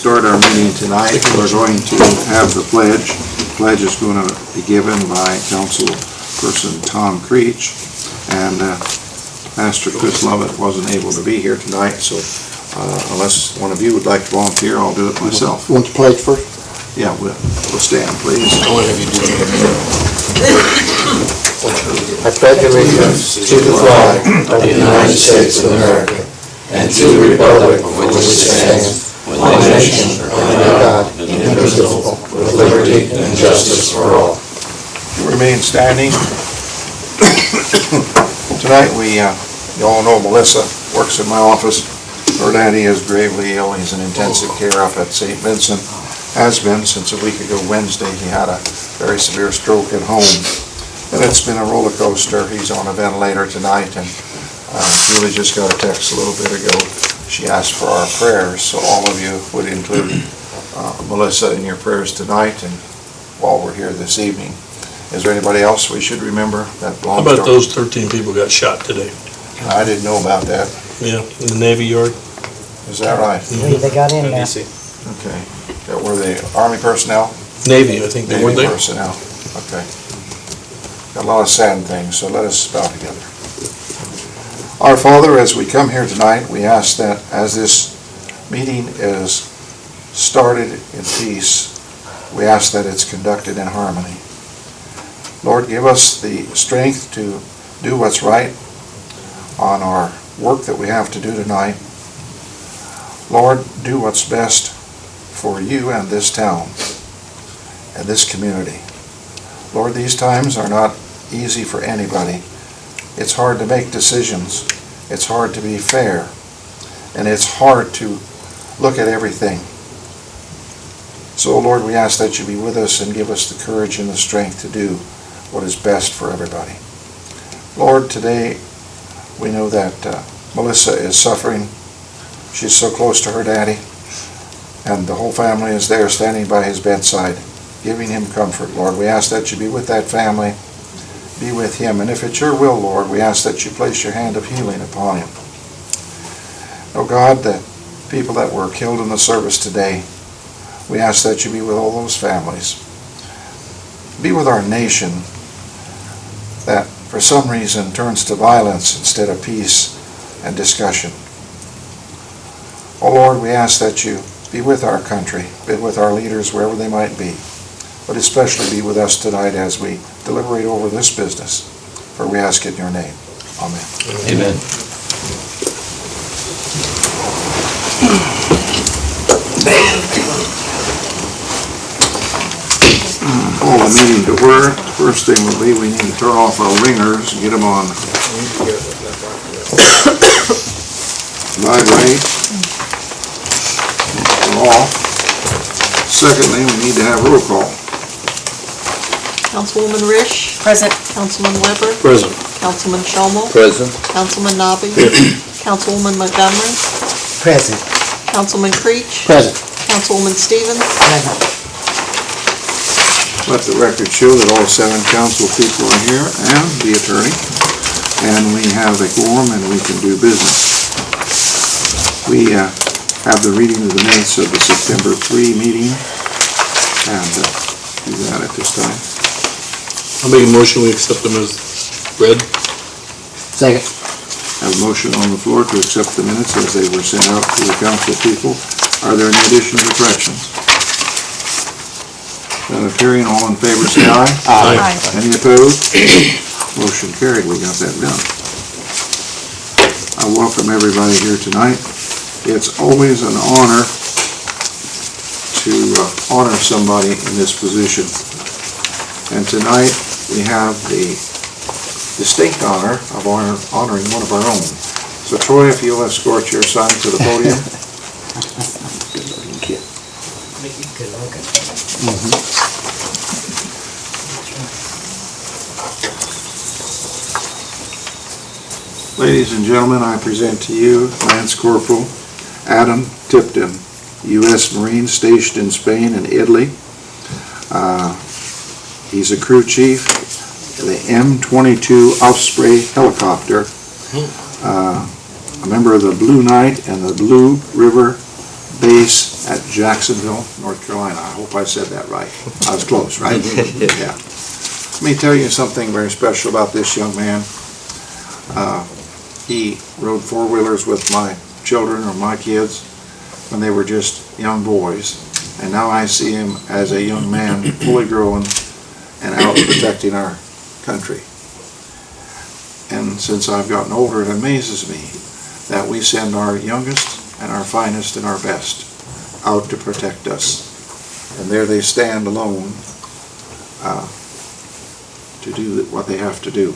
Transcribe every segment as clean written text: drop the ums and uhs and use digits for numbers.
start our meeting tonight, we're going to have the pledge. The pledge is going to be given by Councilperson Tom Creech, and Pastor Chris Lovett wasn't able to be here tonight, so unless one of you would like to volunteer, I'll do it myself. Want the pledge first? Yeah, we'll stand, please. I pledge allegiance to the flag of the United States of America and to the republic for which it stands, one nation, under God, indivisible, with liberty and justice for all. Remain standing. Tonight you all know Melissa works in my office. Her daddy is gravely ill. He's in intensive care up at St. Vincent. Has been since a week ago Wednesday. He had a very severe stroke at home. And it's been a roller coaster. He's on a ventilator tonight, and Julie just got a text a little bit ago. She asked for our prayers, so all of you would include Melissa in your prayers tonight and while we're here this evening. Is there anybody else we should remember that belongs to? How about those 13 people got shot today? I didn't know about that. Yeah, in the Navy Yard. Is that right? They got in there. Okay. That were the Army personnel? Navy, I think they were Navy there. personnel. Okay. Got a lot of sad things, so let us bow together. Our Father, as we come here tonight, we ask that as this meeting is started in peace, we ask that it's conducted in harmony. Lord, give us the strength to do what's right on our work that we have to do tonight. Lord, do what's best for you and this town and this community. Lord, these times are not easy for anybody. It's hard to make decisions. It's hard to be fair. And it's hard to look at everything. So, Lord, we ask that you be with us and give us the courage and the strength to do what is best for everybody. Lord, today we know that Melissa is suffering. She's so close to her daddy. And the whole family is there standing by his bedside, giving him comfort. Lord, we ask that you be with that family, be with him. And if it's your will, Lord, we ask that you place your hand of healing upon him. Oh God, the people that were killed in the service today, we ask that you be with all those families. Be with our nation that for some reason turns to violence instead of peace and discussion. Oh Lord, we ask that you be with our country, be with our leaders wherever they might be, but especially be with us tonight as we deliberate over this business. For we ask it in your name. Amen. Amen. Call the meeting to order. First thing will be we need to turn off our ringers and get them on vibrate. Off. Secondly, we need to have roll call. Councilwoman Risch. Present. Councilman Weber. Present. Councilman Schomel. Present. Councilman Nobby. Councilwoman Montgomery. Present. Councilman Creech. Present. Councilwoman Stevens. Present. Let the record show that all 7 council people are here and the attorney, and we have a quorum and we can do business. We have the reading of the minutes of the September 3 meeting, and do that at this time. I'll make a motion, we accept them as read. Second. Have a motion on the floor to accept the minutes as they were sent out to the council people. Are there any additions or corrections? None appearing, all in favor say aye. Aye. Any opposed? Motion carried, we got that done. I welcome everybody here tonight. It's always an honor to honor somebody in this position. And tonight we have the distinct honor of honoring one of our own. So Troy, if you'll escort your son to the podium. Ladies and gentlemen, I present to you Lance Corporal Adam Tipton, U.S. Marine stationed in Spain and Italy. He's a crew chief of the M-22 Osprey helicopter, a member of the Blue Knight and the Blue River base at Jacksonville, North Carolina. I hope I said that right. I was close, right? Yeah. Let me tell you something very special about this young man. He rode four-wheelers with my children or my kids when they were just young boys. And now I see him as a young man, fully grown and out protecting our country. And since I've gotten older, it amazes me that we send our youngest and our finest and our best out to protect us. And there they stand alone to do what they have to do.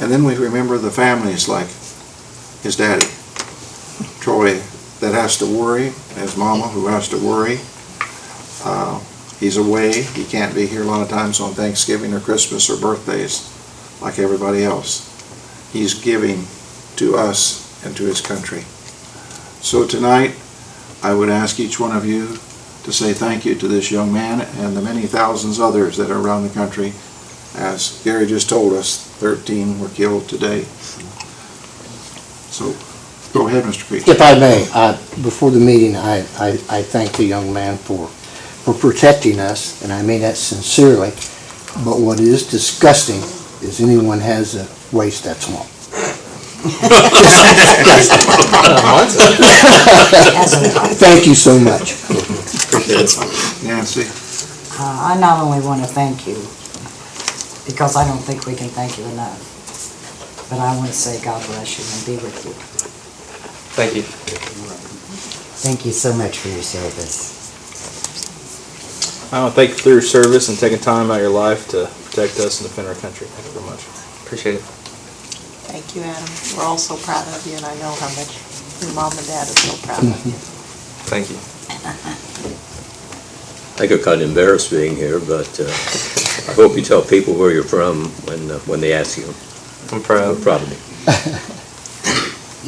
And then we remember the families like his daddy, Troy, that has to worry, his mama who has to worry. He's away, he can't be here a lot of times on Thanksgiving or Christmas or birthdays like everybody else. He's giving to us and to his country. So tonight, I would ask each one of you to say thank you to this young man and the many thousands others that are around the country. As Gary just told us, 13 were killed today. So, go ahead, Mr. Creech. If I may, before the meeting, I thank the young man for protecting us, and I mean that sincerely. But what is disgusting is anyone has a waist that small. Thank you so much. Nancy. I not only want to thank you, because I don't think we can thank you enough, but I want to say God bless you and be with you. Thank you. Thank you so much for your service. I want to thank you for your service and taking time out of your life to protect us and defend our country. Thank you very much. Appreciate it. Thank you, Adam. We're all so proud of you, and I know how much your mom and dad are so proud of you. Thank you. I get kind of embarrassed being here, but I hope you tell people where you're from when they ask you. I'm proud. I'm proud of you.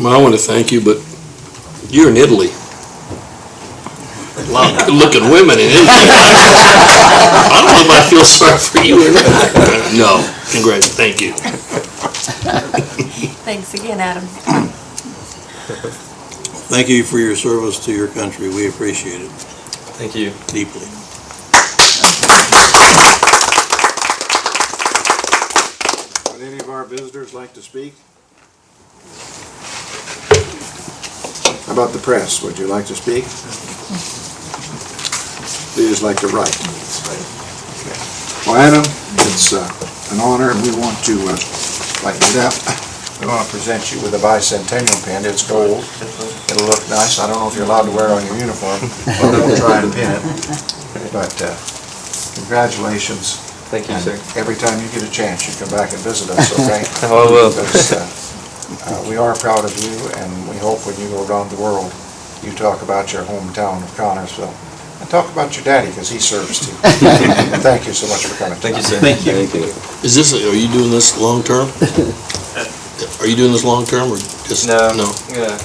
Well, I want to thank you, but you're in Italy. A lot of good-looking women in Italy. I don't know if I feel sorry for you or not. No, congrats, thank you. Thanks again, Adam. Thank you for your service to your country. We appreciate it Thank you. deeply. Would any of our visitors like to speak? How about the press? Would you like to speak? They just like to write. Okay. Well, Adam, it's an honor, and we want to lighten it up. We want to present you with a bicentennial pin. It's gold. It'll look nice. I don't know if you're allowed to wear it on your uniform, but we'll try and pin it. But congratulations. Thank you, And sir. every time you get a chance, you come back and visit us, okay? Oh, I will. Because we are proud of you, and we hope when you go around the world, you talk about your hometown of Connersville. And talk about your daddy, because he serves too. And thank you so much for coming. Thank you, sir. Thank you. Is this, are you doing this long-term? Are you doing this long-term or just? No, I'm gonna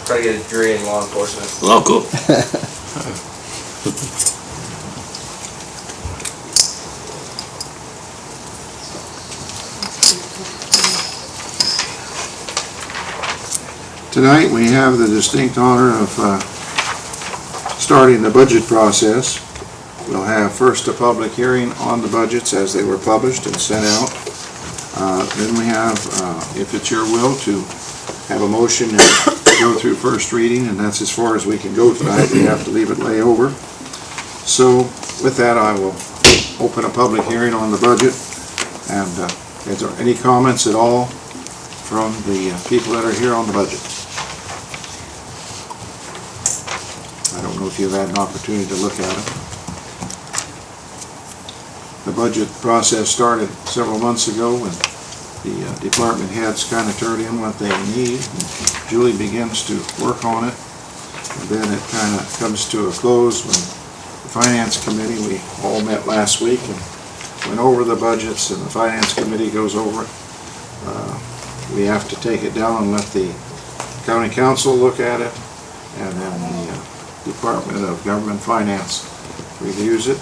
try to get a degree in law enforcement. Oh, cool. Tonight, we have the distinct honor of starting the budget process. We'll have first a public hearing on the budgets as they were published and sent out. Then we have, if it's your will, to have a motion to go through first reading, and that's as far as we can go tonight. We have to leave it lay over. So with that, I will open a public hearing on the budget. And is there any comments at all from the people that are here on the budget? I don't know if you've had an opportunity to look at it. The budget process started several months ago, and the department heads kind of turned in what they need. Julie begins to work on it, and then it kind of comes to a close when the Finance Committee, we all met last week and went over the budgets, and the Finance Committee goes over it. We have to take it down and let the County Council look at it, and then the Department of Government Finance reviews it.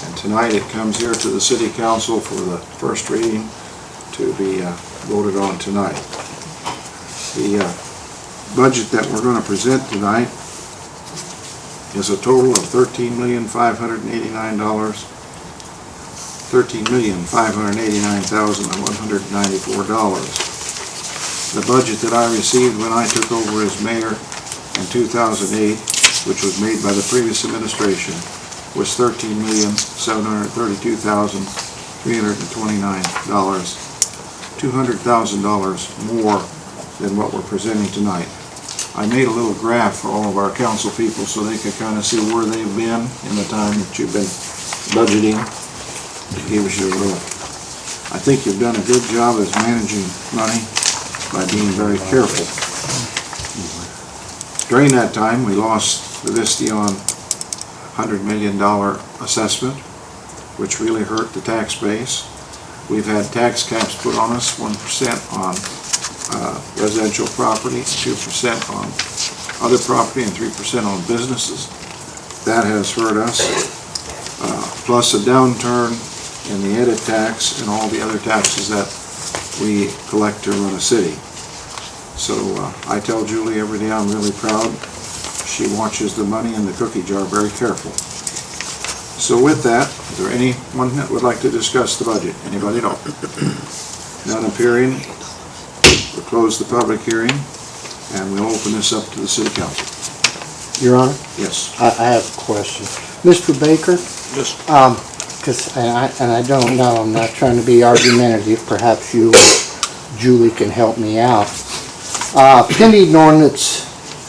And tonight it comes here to the City Council for the first reading to be voted on tonight. The budget that we're gonna present tonight is a total of $13,589. $13,589,194. The budget that I received when I took over as mayor in 2008, which was made by the previous administration, was $13,732,329, $200,000 more than what we're presenting tonight. I made a little graph for all of our council people so they could kind of see where they've been in the time that you've been budgeting. It gives you a little, I think you've done a good job as managing money by being very careful. During that time, we lost the Vistion $100 million assessment, which really hurt the tax base. We've had tax caps put on us, 1% on residential property, 2% on other property, and 3% on businesses. That has hurt us. Plus a downturn in the edit tax and all the other taxes that we collect to run a city. So I tell Julie every day I'm really proud. She watches the money in the cookie jar very careful. So with that, is there anyone that would like to discuss the budget? Anybody at all? None appearing. We'll close the public hearing and we'll open this up to the city council. Your Honor, Yes. I have a question. Mr. Baker, Yes. and I don't know, I'm not trying to be argumentative, perhaps you, Julie, can help me out. Pending ordinance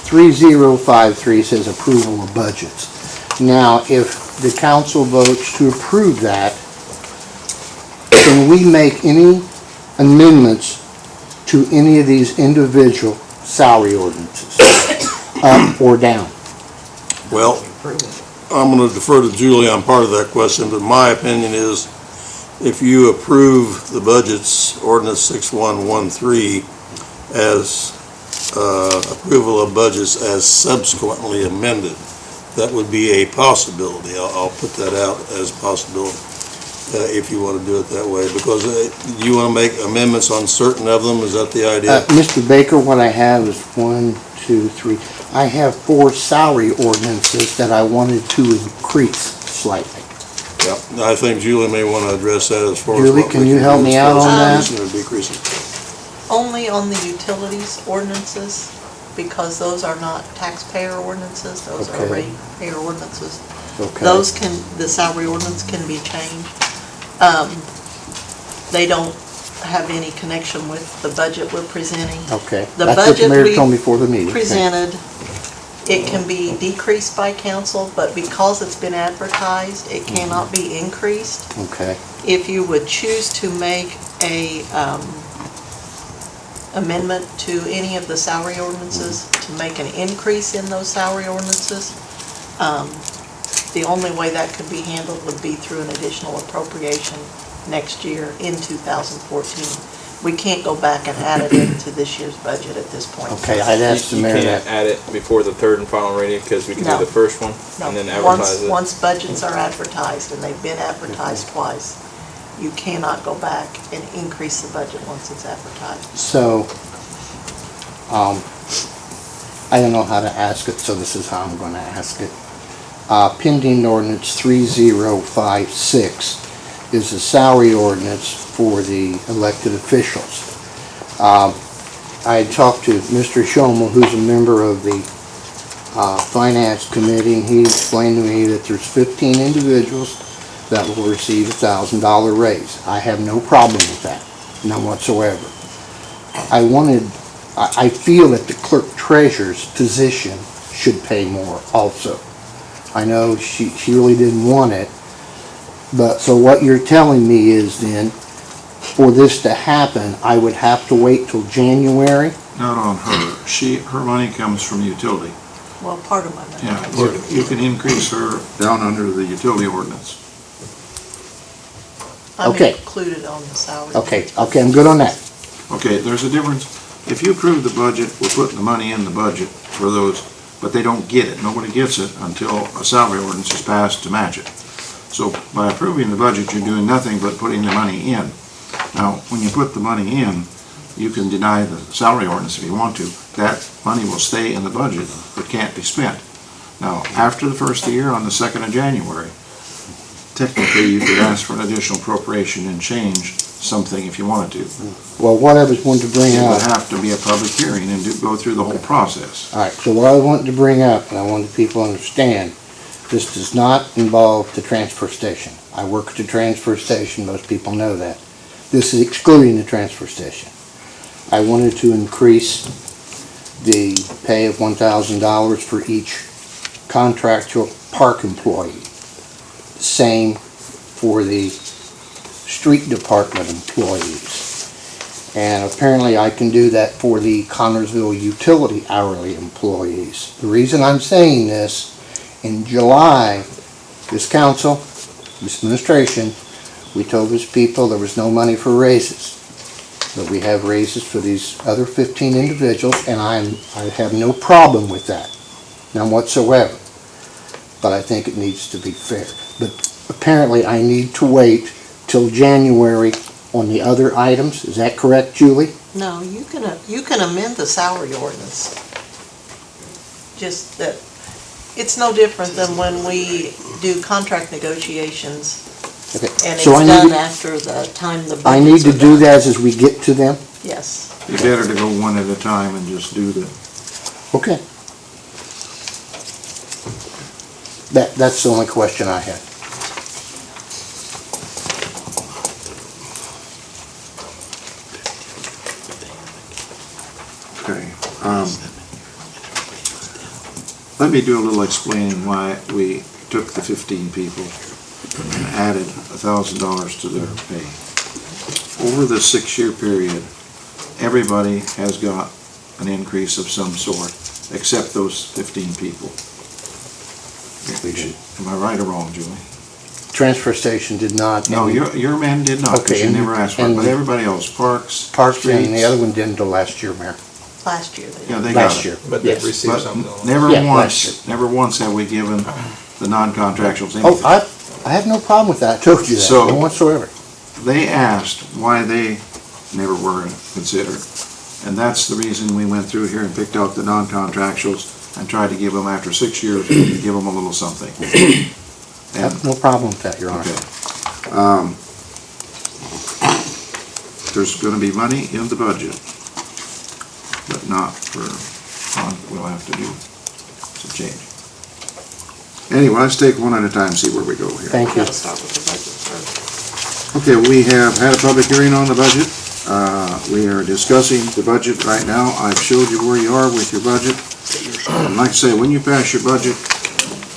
3053 says approval of budgets. Now, if the council votes to approve that, can we make any amendments to any of these individual salary ordinances, up or down? Well, I'm going to defer to Julie on part of that question, but my opinion is if you approve the budgets, ordinance 6113, as approval of budgets as subsequently amended, that would be a possibility. I'll put that out as a possibility if you want to do it that way, because you want to make amendments on certain of them. Is that the idea? Mr. Baker, what I have is 1, 2, 3. I have 4 salary ordinances that I wanted to increase slightly. Yep. I think Julie may want to address that as far as. Julie, what can we you do help as me far out as on that? increasing or decreasing. Only on the utilities ordinances, because those are not taxpayer ordinances, those are Okay. ratepayer ordinances. Okay. Those the salary ordinance can be changed. They don't have any connection with the budget we're presenting. Okay. The That's what the budget mayor we told me before the meeting. presented, it can be decreased by council, but because it's been advertised, it cannot be increased. Okay. If you would choose to make a amendment to any of the salary ordinances, to make an increase in those salary ordinances, the only way that could be handled would be through an additional appropriation next year in 2014. We can't go back and add it into this year's budget at this point. Okay, I'd ask the You mayor can't that. add it before the third and final reading, because we can No. do the first one No, and then advertise it. Once budgets are advertised, and they've been advertised twice, you cannot go back and increase the budget once it's advertised. So, I don't know how to ask it, so this is how I'm going to ask it. Pending ordinance 3056 is a salary ordinance for the elected officials. I talked to Mr. Schomel, who's a member of the Finance Committee, and he explained to me that there's 15 individuals that will receive a $1,000 raise. I have no problem with that, none whatsoever. I feel that the clerk treasurer's position should pay more also. I know she really didn't want it, but so what you're telling me is then, for this to happen, I would have to wait till January? Not on her. Her money comes from utility. Well, part of my money. Yeah, comes from you can increase her down under the utility ordinance. I'm Okay. included on the salary. Okay, I'm good on that. Okay, there's a difference. If you approve the budget, we're putting the money in the budget for those, but they don't get it. Nobody gets it until a salary ordinance is passed to match it. So by approving the budget, you're doing nothing but putting the money in. Now, when you put the money in, you can deny the salary ordinance if you want to. That money will stay in the budget, but can't be spent. Now, after the first of the year, on the 2nd of January, technically, you could ask for an additional appropriation and change something if you wanted to. Well, what I was wanting to bring It would up, have to be a public hearing and go through the whole process. all right, so what I wanted to bring up, and I wanted people to understand, this does not involve the transfer station. I work at the transfer station, most people know that. This is excluding the transfer station. I wanted to increase the pay of $1,000 for each contractual park employee. Same for the street department employees. And apparently I can do that for the Connersville utility hourly employees. The reason I'm saying this, in July, this council, this administration, we told these people there was no money for raises. But we have raises for these other 15 individuals, and I have no problem with that, none whatsoever. But I think it needs to be fair. But apparently I need to wait till January on the other items. Is that correct, Julie? No, you can amend the salary ordinance. Just that, it's no different than when we do contract negotiations, Okay. and it's So I done need, after the time the budgets I need to are do done. that as we get to them? Yes. Be better to go one at a time and just do the, Okay. That's the only question I had. okay. Let me do a little explaining why we took the 15 people and added $1,000 to their pay. Over the 6-year period, everybody has got an increase of some sort, except those 15 people. Am I right or wrong, Julie? Transfer station did not. No, your man did not, because Okay, you and- never asked for it, and- but everybody else, parks, Parks and the streets, other one didn't until last year, Mayor. Last year they yeah, did. they got Last it. year. But Yes. they've received But something. never Yeah, last never once have we given the non-contractuals Oh, anything. I have no problem with that. I told you that. So- None whatsoever. They asked why they never were considered. And that's the reason we went through here and picked out the non-contractuals and tried to give them, after 6 years, give them a little something. I And, have no problem with that, Your Honor. okay. There's gonna be money in the budget, but not for, we'll have to do some change. Anyway, let's take one at a time, see where we go here. Thank We you. gotta start with the budget first. Okay, we have had a public hearing on the budget. We are discussing the budget right now. I've showed you where you are with your budget. And like I say, when you pass your budget,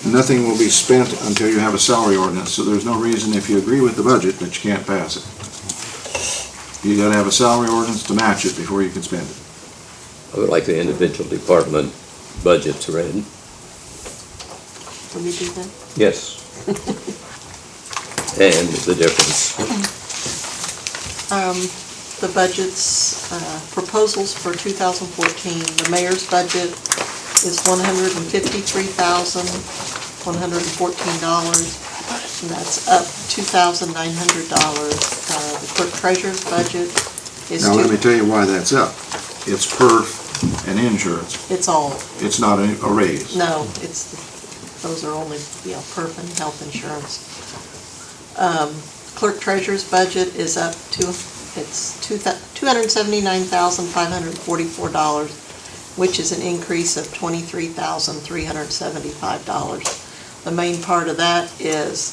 nothing will be spent until you have a salary ordinance, so there's no reason, if you agree with the budget, that you can't pass it. You gotta have a salary ordinance to match it before you can spend it. I would like the individual department budgets read. Will you do that? Yes. And the difference. The budgets, proposals for 2014, the mayor's budget is $153,114, and that's up $2,900. The clerk treasurer's budget is Now, let me tell you why that's up. It's perf and insurance. it's all, It's not a raise. no, those are only, perf and health insurance. Clerk treasurer's budget is up to, it's $279,544, which is an increase of $23,375. The main part of that is,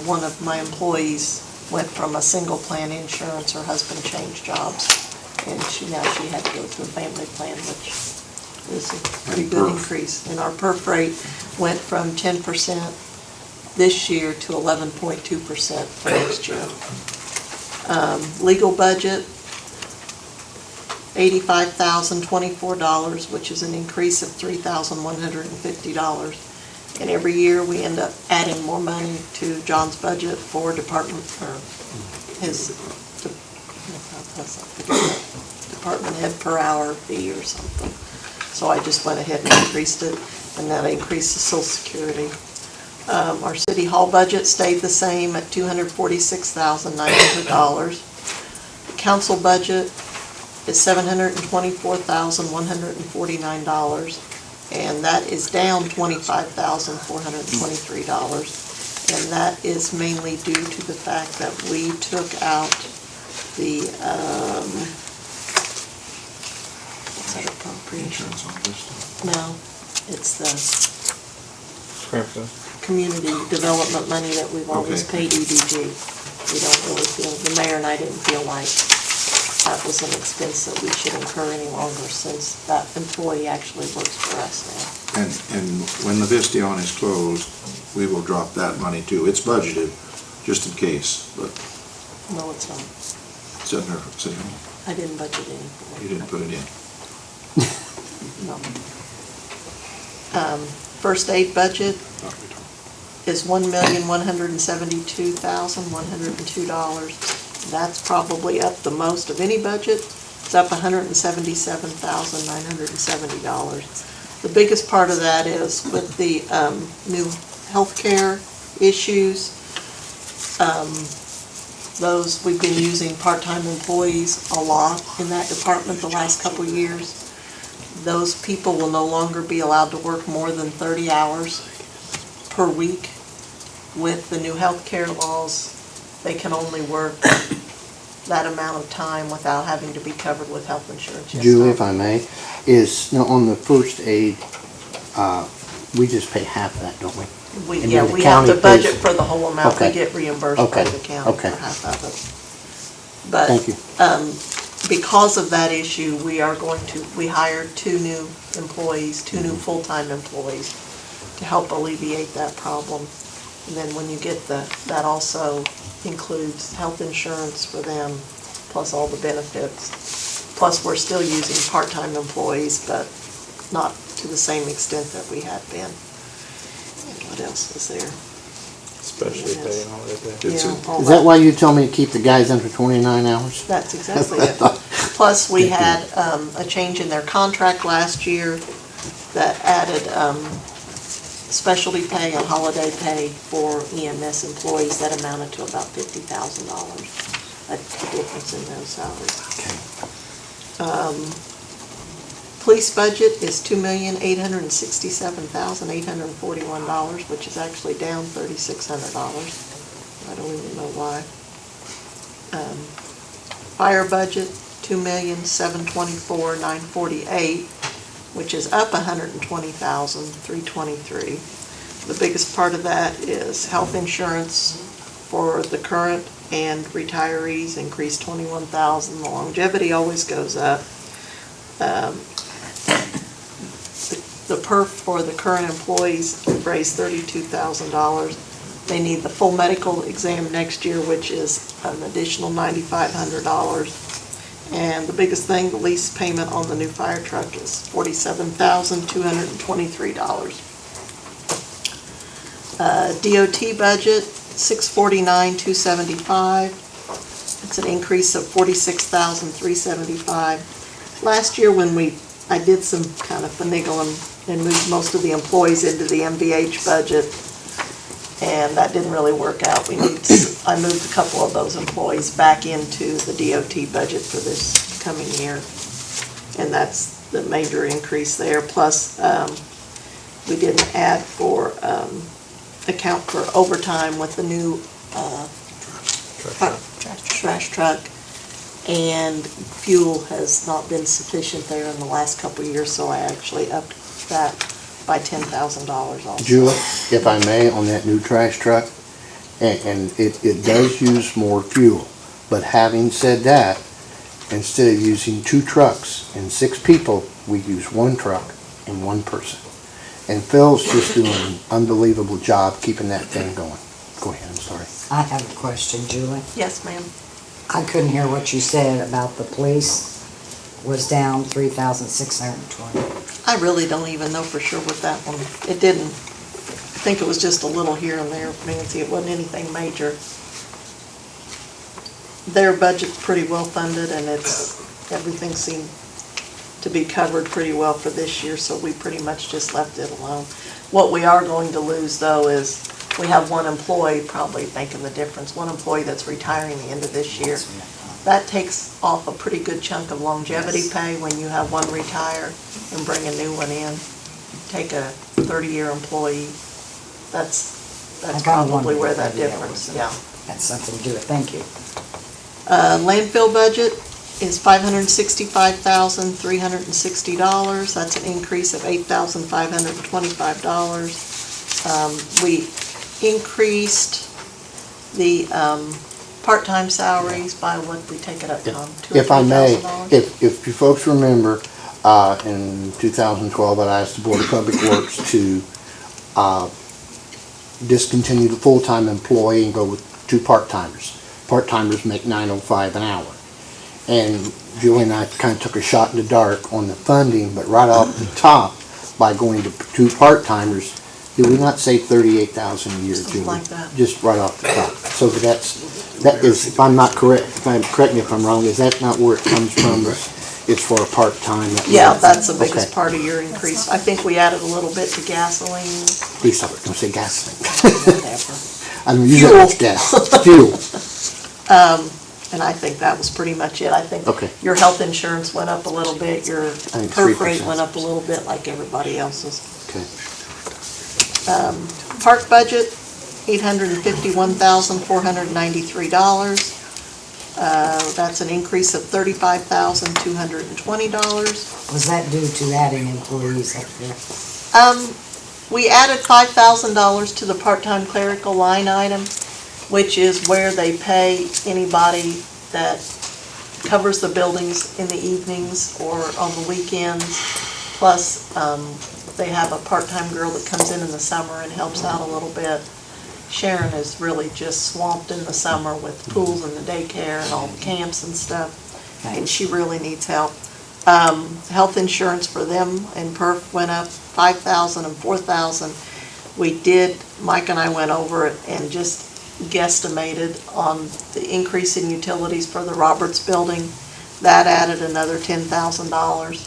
one of my employees went from a single plan insurance, her husband changed jobs, and now she had to go to a family plan, which is a pretty And good perf. increase. And our perf rate went from 10% this year to 11.2% for next year. Legal budget, $85,024, which is an increase of $3,150. And every year, we end up adding more money to John's budget for department, or his, department head per hour fee or something. So I just went ahead and increased it, and that increased the Social Security. Our city hall budget stayed the same at $246,900. The council budget is $724,149, and that is down $25,423. And that is mainly due to the fact that we took out the, what's that appropriation? Insurance on this stuff. No, it's the Crampton. community development money that we've always Okay. paid EDG. We don't really feel, the mayor and I didn't feel like that was an expense that we should incur any longer since that employee actually works for us now. And when the Vistion is closed, we will drop that money too. It's budgeted, just in case, but No, it's not. it's in there, City Hall. I didn't budget any for it. You didn't put it in. No. First aid budget is $1,172,102. That's probably up the most of any budget. It's up $177,970. The biggest part of that is with the new healthcare issues. Those, we've been using part-time employees a lot in that department the last couple of years. Those people will no longer be allowed to work more than 30 hours per week. With the new healthcare laws, they can only work that amount of time without having to be covered with health insurance. Yes, Julie, Tom? if I may, is, now on the first aid, we just pay half that, don't we? And Yeah, then the we have to county budget pays- for the whole amount. We Okay. get reimbursed by Okay. the county Okay. for half of it. But Thank you. because of that issue, we hired 2 new employees, 2 new full-time employees to help alleviate that problem. And then when you get that also includes health insurance for them, plus all the benefits. Plus, we're still using part-time employees, but not to the same extent that we had been. And what else was there? Especially pay and holiday pay. It's Yeah, a- all Is that why you told me to keep the guys under 29 hours? That's exactly it. Plus, we had a change in their contract last year that added specialty pay and holiday pay for EMS employees that amounted to about $50,000. That's the difference in those salaries. Police budget is $2,867,841, which is actually down $3,600. I don't even know why. Fire budget, $2,724,948, which is up $120,323. The biggest part of that is health insurance for the current and retirees increased $21,000. The longevity always goes up. The perf for the current employees raised $32,000. They need the full medical exam next year, which is an additional $9,500. And the biggest thing, the lease payment on the new fire truck is $47,223. DOT budget, $649,275. It's an increase of $46,375. Last year when I did some kind of finagling and moved most of the employees into the MVH budget, and that didn't really work out. I moved a couple of those employees back into the DOT budget for this coming year. And that's the major increase there. Plus, we didn't add account for overtime with the new trash truck. And fuel has not been sufficient there in the last couple of years, so I actually upped that by $10,000 also. Julie, if I may, on that new trash truck, and it does use more fuel, but having said that, instead of using 2 trucks and 6 people, we use 1 truck and 1 person. And Phil's just doing an unbelievable job keeping that thing going. Go ahead, I'm sorry. I have a question, Julie. Yes, ma'am. I couldn't hear what you said about the police was down 3,620. I really don't even know for sure what that one, it didn't, I think it was just a little here and there, Nancy, it wasn't anything major. Their budget's pretty well funded and everything seemed to be covered pretty well for this year, so we pretty much just left it alone. What we are going to lose though is, we have 1 employee probably making the difference, 1 employee that's retiring the end of this year. that takes off a pretty good chunk of longevity pay when you have one retire and bring a new one in. Take a 30-year employee, that's I kinda probably wondered where if that maybe difference, was- yeah. That's something to do with, thank you. Landfill budget is $565,360. That's an increase of $8,525. We increased the part-time salaries by what we take it up, Tom? If I may, $2,000? if you folks remember, in 2012, I asked the Board of Public Works to discontinue the full-time employee and go with 2 part-timers. Part-timers make $9.05 an hour. And Julie and I kind of took a shot in the dark on the funding, but right off the top, by going to 2 part-timers, did we not save $38,000 a year, Julie? Something like that. Just right off the top. So that is, if I'm not correct, correct me if I'm wrong, is that not where it comes from? It's for a part-time? Yeah, that's the biggest Okay. part of your increase. I think we added a little bit to gasoline. Please stop it, don't say gasoline. Whatever. I mean, you know it's gas, it's fuel. And I think that was pretty much it. I think Okay. your health insurance went up a little bit, your think perf rate 3%. went up a little bit like everybody else's. Okay. Park budget, $851,493. That's an increase of $35,220. Was that due to adding employees up there? We added $5,000 to the part-time clerical line item, which is where they pay anybody that covers the buildings in the evenings or on the weekends. Plus, they have a part-time girl that comes in the summer and helps out a little bit. Sharon is really just swamped in the summer with pools and the daycare and all the camps and stuff, and she really needs help. Health insurance for them and perf went up $5,000 and $4,000. Mike and I went over it and just guesstimated on the increase in utilities for the Roberts building. That added another $10,000.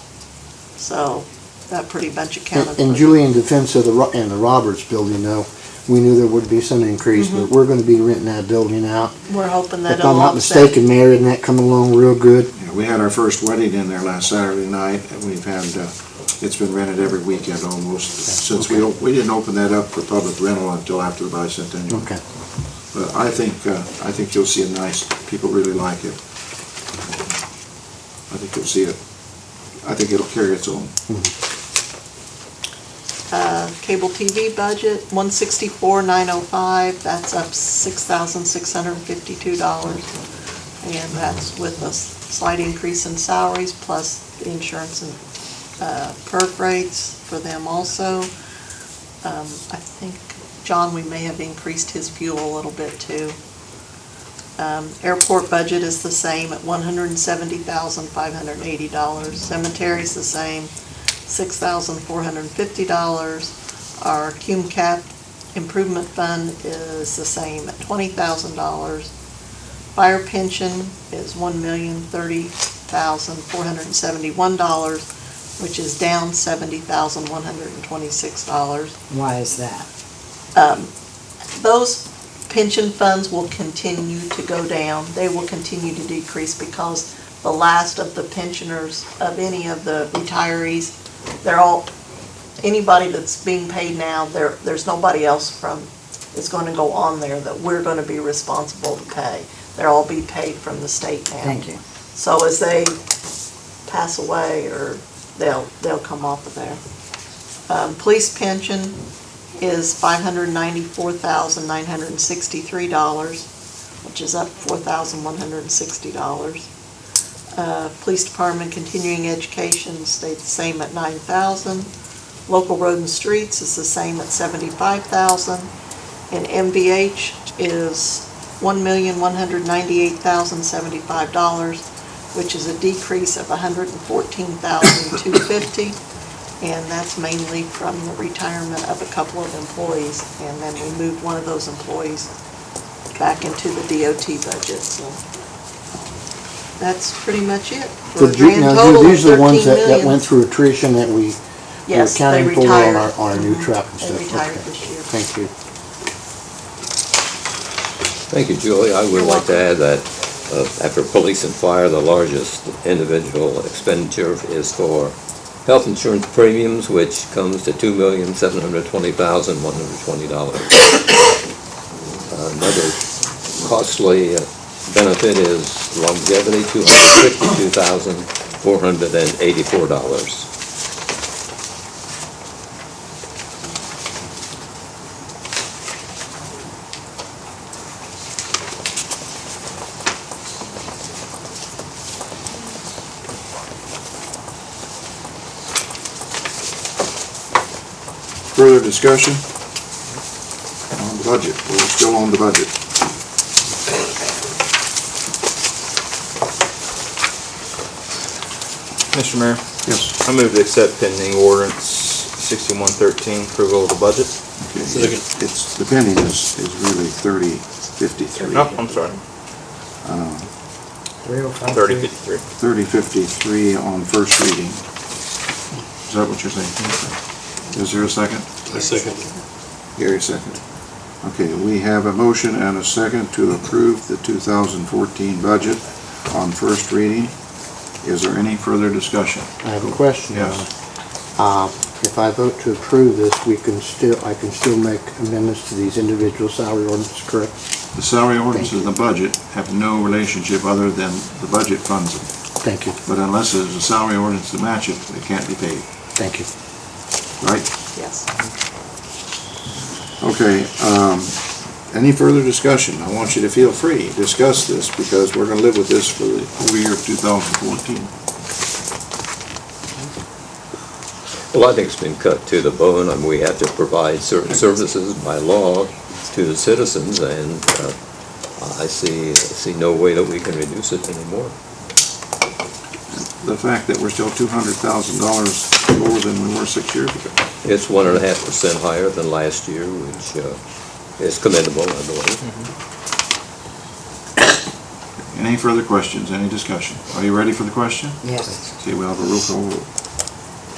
So that pretty much accounted for it. And Julie, in defense of the Roberts building, though, we knew there would be some increase, but we're gonna be renting that building out. We're hoping that If I'm it'll not offset. mistaken, Mayor, isn't that coming along real good? Yeah, we had our first wedding in there last Saturday night, and we've had, it's been rented every weekend almost, since we didn't open that up for public rental until after the bicentennial. Okay. But I think you'll see a nice, people really like it. I think you'll see it. I think it'll carry its own. Cable TV budget, $164,905, that's up $6,652. And that's with a slight increase in salaries plus the insurance and perf rates for them also. I think, John, we may have increased his fuel a little bit too. Airport budget is the same at $170,580. Cemetery's the same, $6,450. Our cum cap improvement fund is the same at $20,000. Fire pension is $1,030,471, which is down $70,126. Why is that? Those pension funds will continue to go down. They will continue to decrease because the last of the pensioners of any of the retirees, they're all, anybody that's being paid now, there's nobody else is going to go on there that we're going to be responsible to pay. They'll all be paid from the state now. Thank you. So as they pass away, or they'll come off of there. Police pension is $594,963, which is up $4,160. Police department continuing education stayed the same at $9,000. Local road and streets is the same at $75,000. And MVH is $1,198,075, which is a decrease of $114,250. And that's mainly from the retirement of a couple of employees. And then we moved one of those employees back into the DOT budget, so that's pretty much it. For a grand Now, total of these are the ones $13 that million. went through attrition that we were Yes, they accounting for retired. on our new truck and They stuff. retired Okay. this year. Thank you. Thank you, Julie. I would You're like to add that After police and fire, the largest individual expenditure is for health insurance premiums, which comes to $2,720,120. Another costly benefit is longevity, $252,484. Further discussion on the budget? We're still on the budget. Mr. Mayor, Yes. I move to accept pending ordinance 6113, approval of the budget. Okay. It's, the pending is really 3053. Oh, I'm sorry, 305. 3053. 3053 on first reading. Is that what you're saying? Is there a second? A second. Gary, second. Okay, we have a motion and a second to approve the 2014 budget on first reading. Is there any further discussion? I have a question. Yes. If I vote to approve this, I can still make amendments to these individual salary ordinances, correct? The salary ordinance and the budget have no relationship other than the budget funds them. Thank you, But unless there's a salary ordinance to match it, it can't be paid, thank you. right? Yes. Okay, any further discussion? I want you to feel free, discuss this, because we're gonna live with this for the whole year of 2014. Well, I think it's been cut to the bone, and we have to provide certain services by law to the citizens, and I see no way that we can reduce it anymore. The fact that we're still $200,000 lower than we were 6 years ago. It's 1.5% higher than last year, which is commendable, I believe. Any further questions, any discussion? Are you ready for the question? Yes. Okay, we'll have a roll call vote.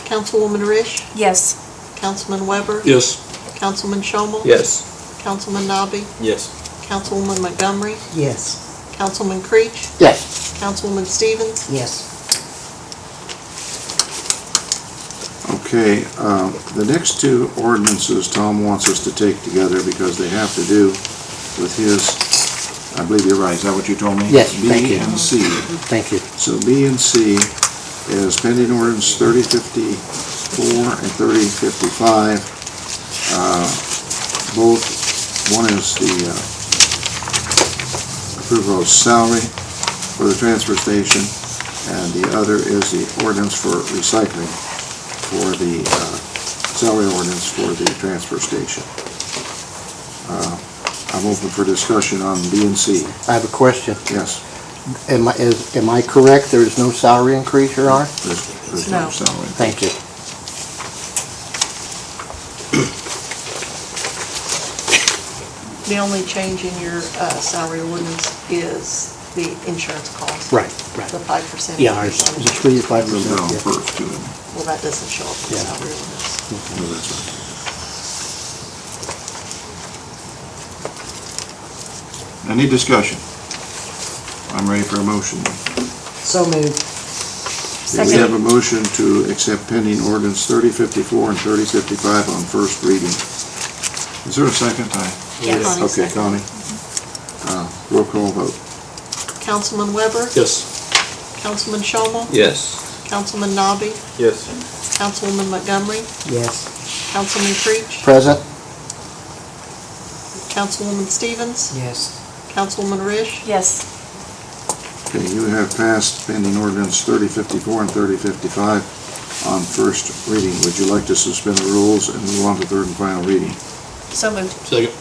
Councilwoman Rish? Yes. Councilman Weber? Yes. Councilman Shomel? Yes. Councilman Nobby? Yes. Councilwoman Montgomery? Yes. Councilman Creech? Yes, Councilwoman Stevens? Yes. Okay, the next two ordinances Tom wants us to take together because they have to do with his, I believe you're right, is that what you told me? Yes, thank you. B and C. thank you. So B and C is pending ordinance 3054 and 3055. Both, one is the approval of salary for the transfer station, and the other is the ordinance for recycling for the salary ordinance for the transfer station. I'm open for discussion on B and C. I have a question. Yes, Am I correct, there is no salary increase, Your Honor? there's no No. salary. Thank you. The only change in your salary ordinance is the insurance cost. Right. The 5%. Yeah, I increase on was insurance. 3 to 5%. Goes down yeah. first to it. Well, that doesn't show up in the Yeah. salary ordinance. No, that's right. Any discussion? I'm ready for a motion. So moved. We have a motion to accept pending ordinance 3054 and 3055 on first reading. Is there a second time? Yes. Connie Okay, second. Connie. Roll call vote. Councilman Weber? Yes. Councilman Shomel? Yes. Councilman Nobby? Yes. Councilwoman Montgomery? Yes. Councilman Creech? Present? Councilwoman Stevens? Yes. Councilwoman Rish? Yes. Okay, you have passed pending ordinance 3054 and 3055 on first reading. Would you like to suspend the rules and move on to third and final reading? So moved. Second.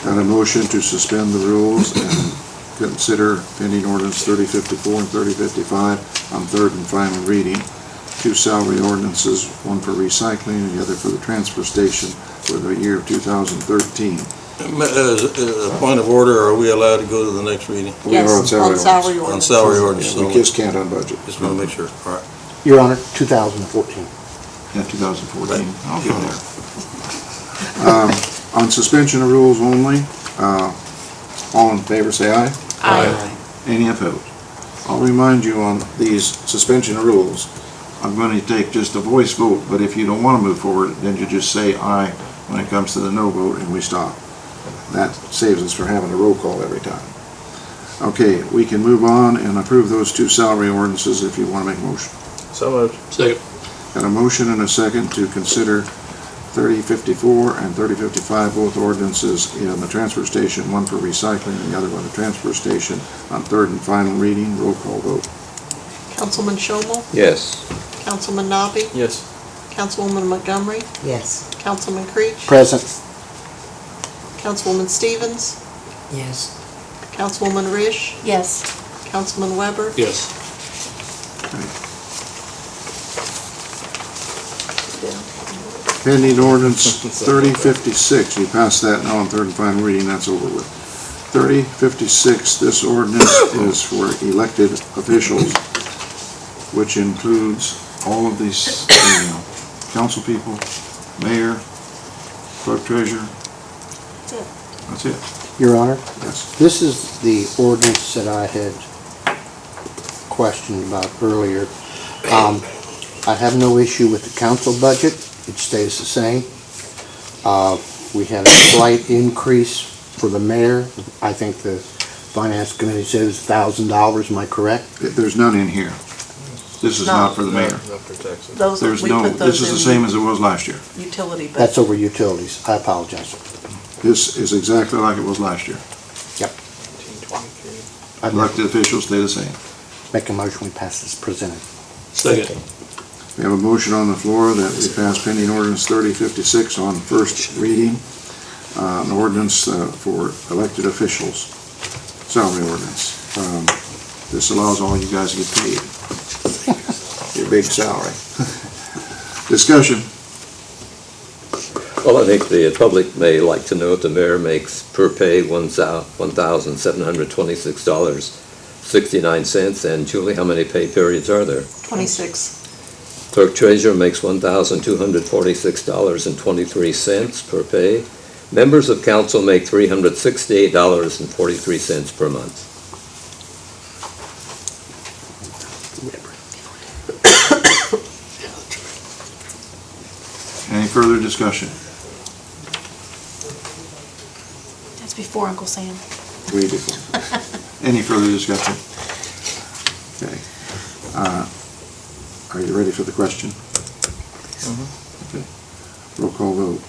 Got a motion to suspend the rules and consider pending ordinance 3054 and 3055 on third and final reading. Two salary ordinances, one for recycling and the other for the transfer station for the year of 2013. As a point of order, are we allowed to go to the next reading? We are on Yes, salary on salary ordinance. On ordinance. salary ordinance, Yeah, we so just can't on budget. just want to make sure. All right. Your Honor, 2014. Yeah, 2014. I'll get there. On suspension of rules only, all in favor say aye. Aye. Any opposed? I'll remind you on these suspension of rules, I'm going to take just a voice vote, but if you don't want to move forward, then you just say aye when it comes to the no vote and we stop. That saves us from having a roll call every time. Okay, we can move on and approve those two salary ordinances if you want to make a motion. So moved. Second. Got a motion and a second to consider 3054 and 3055, both ordinances in the transfer station, one for recycling and the other one the transfer station, on third and final reading. Roll call vote. Councilman Shomel, Yes. Councilman Nabi, Yes. Councilwoman Montgomery, Yes. Councilman Creech, Present. Councilwoman Stevens, Yes. Councilwoman Rish, Yes. Councilman Weber, Yes. Pending ordinance 3056, we passed that now on third and final reading, that's over with. 3056, this ordinance is for elected officials, which includes all of these, council people, mayor, clerk treasurer. That's it, Your Honor, yes. this is the ordinance that I had questioned about earlier. I have no issue with the council budget. It stays the same. We had a slight increase for the mayor. I think the finance committee says $1,000, am I correct? There's none in here. This is not for the mayor. Not for Texas. those, There's we no, put this those is the in same as it was last year. utility budget. That's over utilities. I apologize. This is exactly like it was last year. Yep. 1923. I'd like Elected officials stay the same. to make a motion we pass this presented. Second. We have a motion on the floor that we pass pending ordinance 3056 on first reading. An ordinance for elected officials, salary ordinance. This allows all you guys to get paid. Your big salary. Discussion. Well, I think the public may like to know what the mayor makes per pay, $1,726.69. And Julie, how many pay periods are there? 26. Clerk treasurer makes $1,246.23 per pay. Members of council make $368.43 per month. Any further discussion? That's before Uncle Sam. Way before. Any further discussion? Okay. Are you ready for the question? Okay. Roll call vote.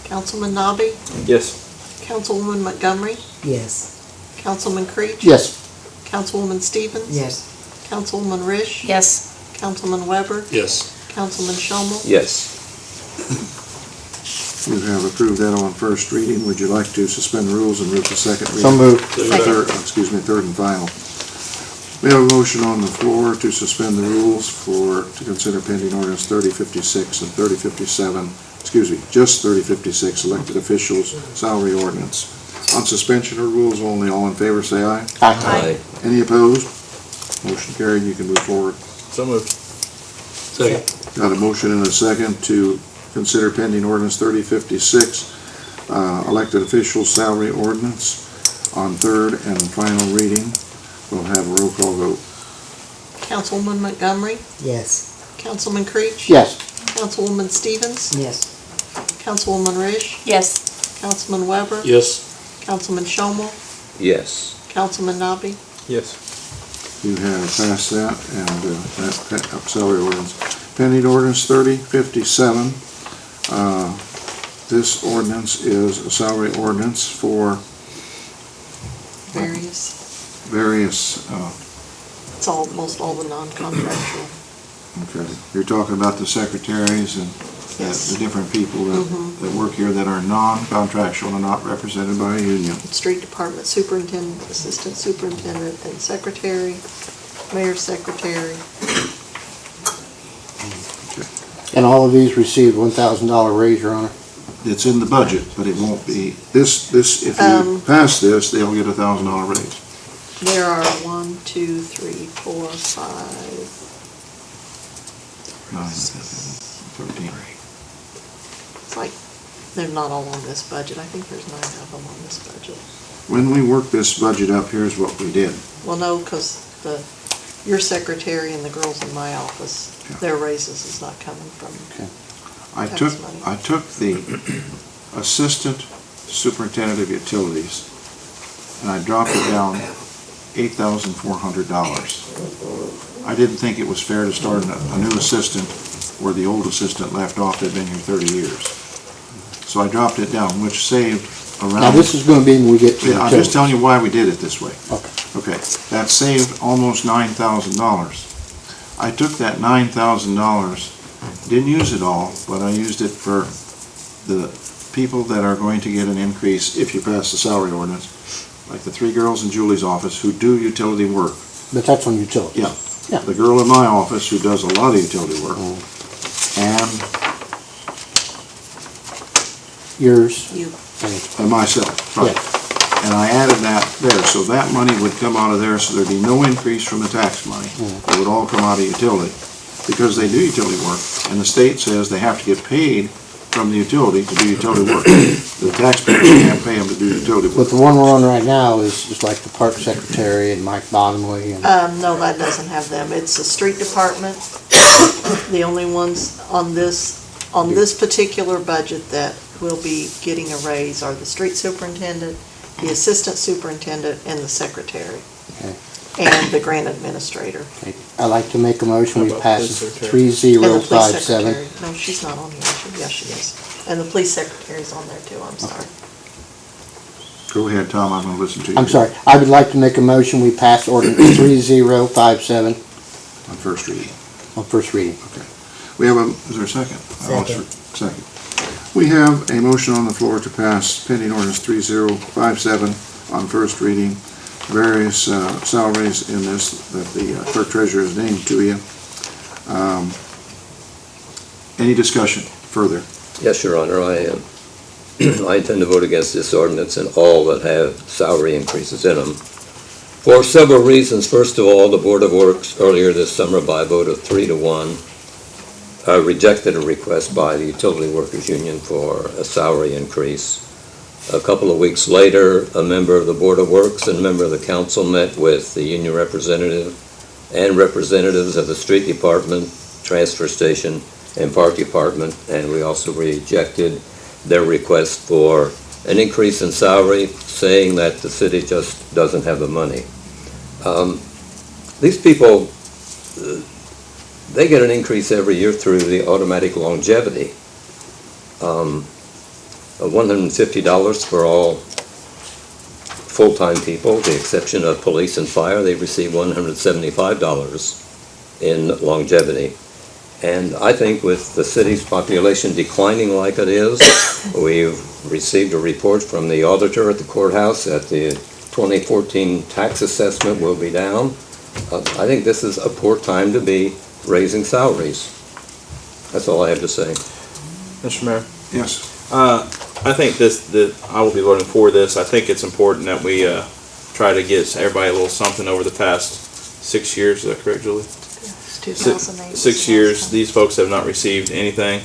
Councilman Nabi, Yes. Councilwoman Montgomery, Yes. Councilman Creech, Yes. Councilwoman Stevens, Yes. Councilwoman Rish, Yes. Councilman Weber, Yes. Councilman Shomel, Yes. You have approved that on first reading. Would you like to suspend the rules and move to second reading? So moved. Third, third and final. We have a motion on the floor to suspend the rules to consider pending ordinance 3056 and 3057, just 3056, elected officials salary ordinance. On suspension of rules only, all in favor say aye. Aye. Any opposed? Motion carried, you can move forward. So moved. Second. Got a motion and a second to consider pending ordinance 3056, elected officials salary ordinance on third and final reading. We'll have a roll call vote. Councilwoman Montgomery, Yes. Councilman Creech, Yes. Councilwoman Stevens, Yes. Councilwoman Rish, Yes. Councilman Weber, Yes. Councilman Shomel, Yes. Councilman Nabi, Yes. You have passed that, and that salary ordinance. Pending ordinance 3057. This ordinance is a salary ordinance for various, various, it's almost all the non-contractual. okay, you're talking about the secretaries and Yes. the different people that work here that are non-contractual and not represented by a union. Street Department Superintendent, Assistant Superintendent, and Secretary, Mayor's Secretary. And all of these received $1,000 raise, Your Honor? It's in the budget, but it won't be, if you pass this, they'll get $1,000 raise. There are 1, 2, 3, 4, 5, 9, 13. it's like, they're not all on this budget. I think there's 9 of them on this budget. When we worked this budget up, here's what we did. Well, no, because your secretary and the girls in my office, their raises is not coming from. I Tax took, money. I took the Assistant Superintendent of Utilities, and I dropped it down $8,400. I didn't think it was fair to start a new assistant where the old assistant left off, they'd been here 30 years. So I dropped it down, which saved around. Now, this is gonna be when we get to Yeah, I'm just utilities. telling you why we did it this way. Okay. Okay, that saved almost $9,000. I took that $9,000, didn't use it all, but I used it for the people that are going to get an increase if you pass the salary ordinance, like the three girls in Julie's office who do utility work. But that's on utilities. Yeah. Yeah. The girl in my office who does a lot of utility work. And Yours. You, and myself, right. And I added that there, so that money would come out of there, so there'd be no increase from the tax money. It would all come out of utility, because they do utility work, and the state says they have to get paid from the utility to do utility work. The taxpayers can't pay them to do utility But work. the one we're on right now is just like the park secretary and Mike Bottomley and. no, that doesn't have them. It's the street department. The only ones on this particular budget that will be getting a raise are the street superintendent, the assistant superintendent, and the secretary. Okay. And the grant administrator. Okay. I'd like to make a motion, we How about pass police secretary? And the police 3057. secretary. No, she's not on here. Yes, she is. And the police secretary's on there too, I'm sorry. Go ahead, Tom, I'm gonna listen to you. I'm sorry, I would like to make a motion, we pass ordinance 3057 On first reading. on first reading. We have is there a second? Second. We have a motion on the floor to pass pending ordinance 3057 on first reading. Various salaries in this that the clerk treasurer has named to you. Any discussion further? Yes, Your Honor, I intend to vote against this ordinance and all that have salary increases in them for several reasons. First of all, the Board of Works earlier this summer by a vote of 3-1 rejected a request by the Utility Workers Union for a salary increase. A couple of weeks later, a member of the Board of Works and a member of the council met with the union representative and representatives of the street department, transfer station, and park department, and we also rejected their request for an increase in salary, saying that the city just doesn't have the money. These people, they get an increase every year through the automatic longevity. $150 for all full-time people, with the exception of police and fire. They receive $175 in longevity. And I think with the city's population declining like it is, we've received a report from the auditor at the courthouse that the 2014 tax assessment will be down. I think this is a poor time to be raising salaries. That's all I have to say. Mr. Mayor, Yes. I think I will be voting for this. I think it's important that we try to get everybody a little something over the past 6 years. Is that correct, Julie? It's 2008. 6 years. These folks have not received anything.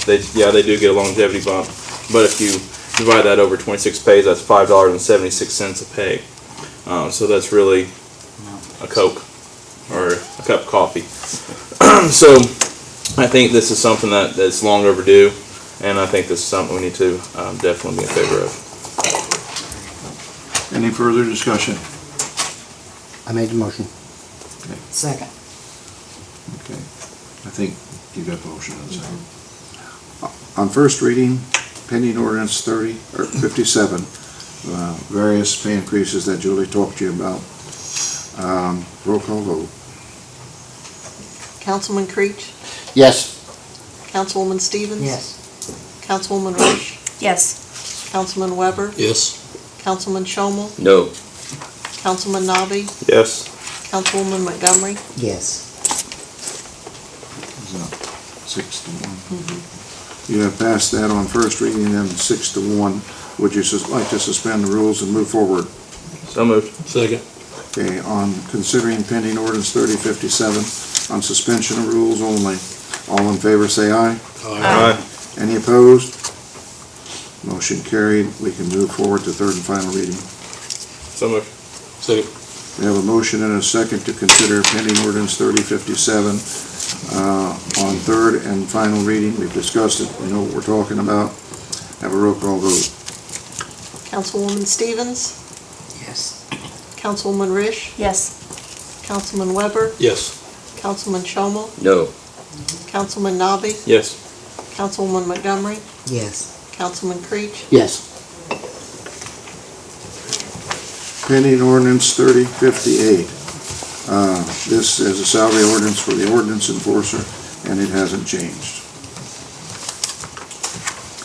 They do get a longevity bump, but if you divide that over 26 pays, that's $5.76 a pay. So that's really a Coke or a cup of coffee. So I think this is something that's long overdue, and I think this is something we need to definitely be in favor of. Any further discussion? I made the motion. Second. Okay. I think you got the motion and second. On first reading, pending ordinance 57, various pay increases that Julie talked to you about. Roll call vote. Councilman Creech, Yes. Councilwoman Stevens. Yes. Councilwoman Rush, Yes. Councilman Weber, Yes. Councilman Shomel, No. Councilman Nabi, Yes. Councilwoman Montgomery. Yes. 6-1. You have passed that on first reading, then 6-1. Would you like to suspend the rules and move forward? So moved. Second. Okay, on considering pending ordinance 3057, on suspension of rules only. All in favor, say aye. Aye. Any opposed? Motion carried. We can move forward to third and final reading. So moved. Second. We have a motion and a second to consider pending ordinance 3057 on third and final reading. We've discussed it, we know what we're talking about. Have a roll call vote. Councilwoman Stevens, Yes. Councilwoman Rish, Yes. Councilman Weber, Yes. Councilman Shomel, No. Councilman Nabi, Yes. Councilwoman Montgomery, Yes. Councilman Creech, Yes. Pending ordinance 3058. This is a salary ordinance for the ordinance enforcer, and it hasn't changed.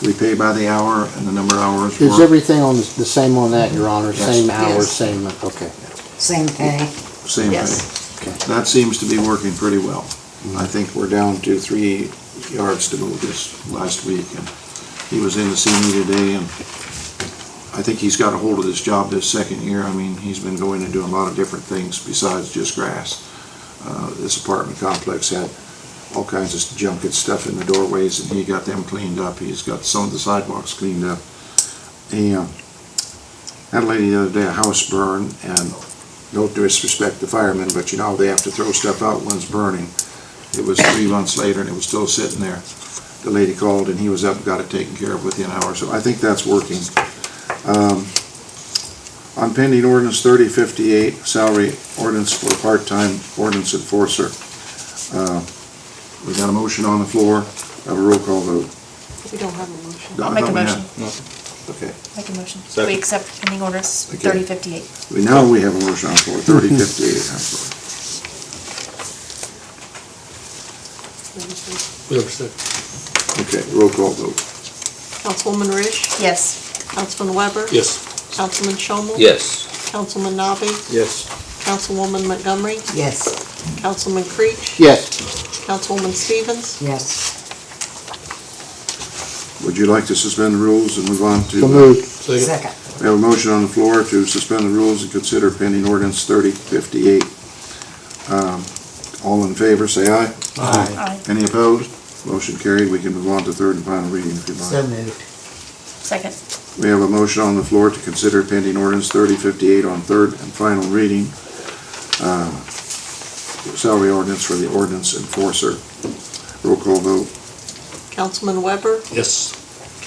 We pay by the hour and the number of hours Is worked. everything on the same on that, Your Honor? Yes. Same hours, Yes. same, okay. Same pay. Same Yes. thing. Okay. That seems to be working pretty well. I think we're down to 3 yards to move this last week, and he was in to see me today, and I think he's got a hold of this job this second year. I mean, he's been going and doing a lot of different things besides just grass. This apartment complex had all kinds of junk and stuff in the doorways, and he got them cleaned up. He's got some of the sidewalks cleaned up. He had a lady the other day, a house burn, and no disrespect to firemen, but you know, they have to throw stuff out when it's burning. It was 3 months later, and it was still sitting there. The lady called, and he was up and got it taken care of within an hour, so I think that's working. On pending ordinance 3058, salary ordinance for part-time ordinance enforcer. We got a motion on the floor, have a roll call vote. we don't have a motion. I'll make a No, we motion. have- Okay, Make a motion. Second. We accept pending orders Okay. 3058. now we have a motion on the floor, 3058, I'm sorry. We have a second. Okay, roll call vote. Councilwoman Rish, Yes. Councilman Weber, Yes. Councilman Shomel, Yes. Councilman Nabi, Yes. Councilwoman Montgomery, Yes. Councilman Creech, Yes. Councilwoman Stevens, Yes. Would you like to suspend the rules and move on to? So moved. Second. Second. We have a motion on the floor to suspend the rules and consider pending ordinance 3058. All in favor, say aye. Aye. Any opposed? Motion carried. We can move on to third and final reading if you'd So like. moved. Second. We have a motion on the floor to consider pending ordinance 3058 on third and final reading. Salary ordinance for the ordinance enforcer. Roll call vote. Councilman Weber, Yes.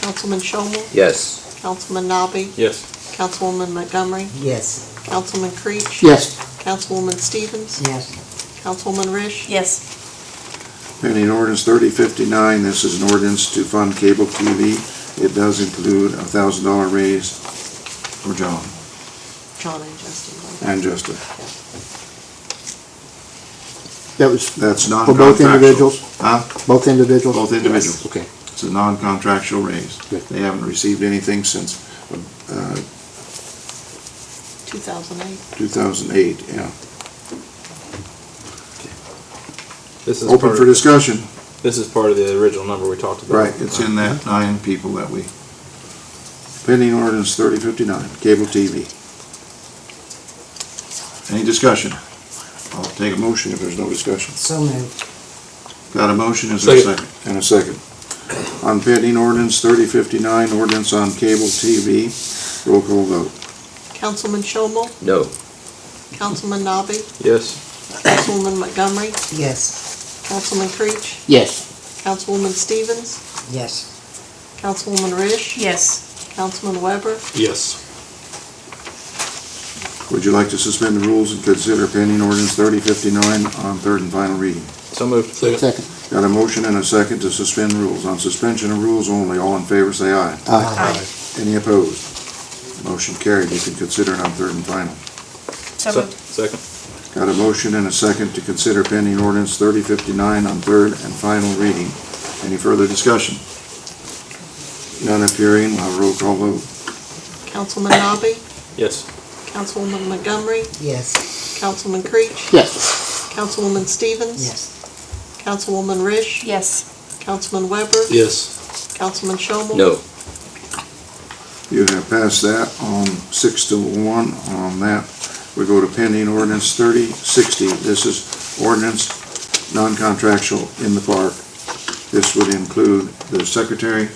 Councilman Shomel, Yes. Councilman Nabi, Yes. Councilwoman Montgomery, Yes. Councilman Creech, Yes. Councilwoman Stevens, Yes. Councilwoman Rish, Yes. Pending ordinance 3059, this is an ordinance to fund cable TV. It does include a $1,000 raise for John John and Justin. and Justin. That was That's for non-contractual. both individuals? Huh? Both individuals? Both individuals. Okay. It's a non-contractual raise. Good. They haven't received anything since 2008. 2008, yeah. This is Open part for of, discussion. this is part of the original number we talked about. Right, it's in that 9 people that we, pending ordinance 3059, cable TV. Any discussion? I'll take a motion if there's no discussion. So moved. Got a motion, is there a Second. second? And a second. On pending ordinance 3059, ordinance on cable TV, roll call vote. Councilman Shomel, No. Councilman Nabi, Yes. Councilwoman Montgomery, Yes. Councilman Creech, Yes. Councilwoman Stevens, Yes. Councilwoman Rish, Yes. Councilman Weber, Yes. Would you like to suspend the rules and consider pending ordinance 3059 on third and final reading? So moved. Second. Second. Got a motion and a second to suspend rules. On suspension of rules only, all in favor say aye. Aye. Any opposed? Motion carried. You can consider it on third and final. So moved. Second. Got a motion and a second to consider pending ordinance 3059 on third and final reading. Any further discussion? None appearing, we'll have a roll call vote. Councilman Nabi, Yes. Councilwoman Montgomery, Yes. Councilman Creech, Yes. Councilwoman Stevens, Yes. Councilwoman Rish, Yes. Councilman Weber, Yes. Councilman Shomel. No. You have passed that on 6-1 on that. We go to pending ordinance 3060. This is ordinance non-contractual in the park. This would include the secretary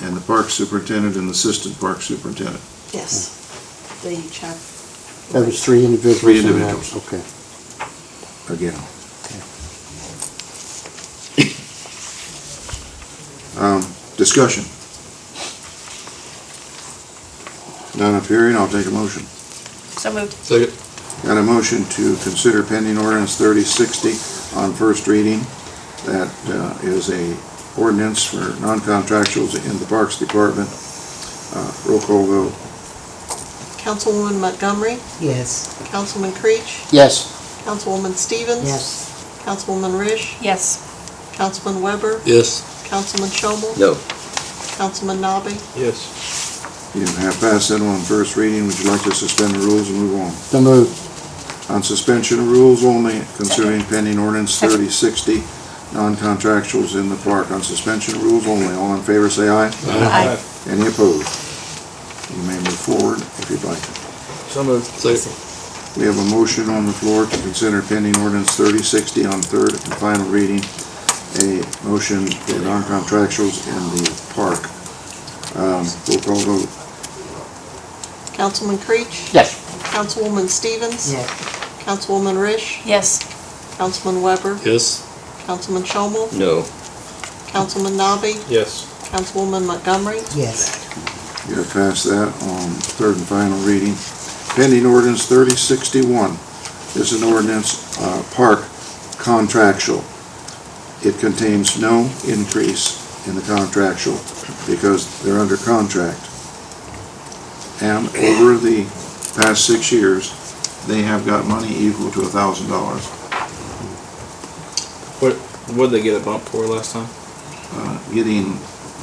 and the park superintendent and the assistant park superintendent. Yes. They each have That was three individuals. Three and that- individuals. Okay. again. Discussion. None appearing, I'll take a motion. So moved. Second. Got a motion to consider pending ordinance 3060 on first reading. That is a ordinance for non-contractuals in the Parks Department. Roll call vote. Councilwoman Montgomery, Yes. Councilman Creech, Yes. Councilwoman Stevens. Yes. Councilwoman Rish, Yes. Councilman Weber, Yes. Councilman Shomel, No. Councilman Nabi. Yes. You have passed that on first reading. Would you like to suspend the rules and move on? So moved. On suspension of rules only, considering pending ordinance 3060, non-contractuals in the park. On suspension of rules only, all in favor say aye. Aye. Any opposed? You may move forward if you'd like. So moved. Second. We have a motion on the floor to consider pending ordinance 3060 on third and final reading. A motion for non-contractuals in the park. Roll call vote. Councilman Creech, Yes. Councilwoman Stevens. Yes. Councilwoman Rish, Yes. Councilman Weber, Yes. Councilman Shomel, No. Councilman Nabi, Yes. Councilwoman Montgomery. Yes. You have passed that on third and final reading. Pending ordinance 3061 is an ordinance, park contractual. It contains no increase in the contractual because they're under contract. And over the past 6 years, they have got money equal to $1,000. What did they get a bump for last time? Getting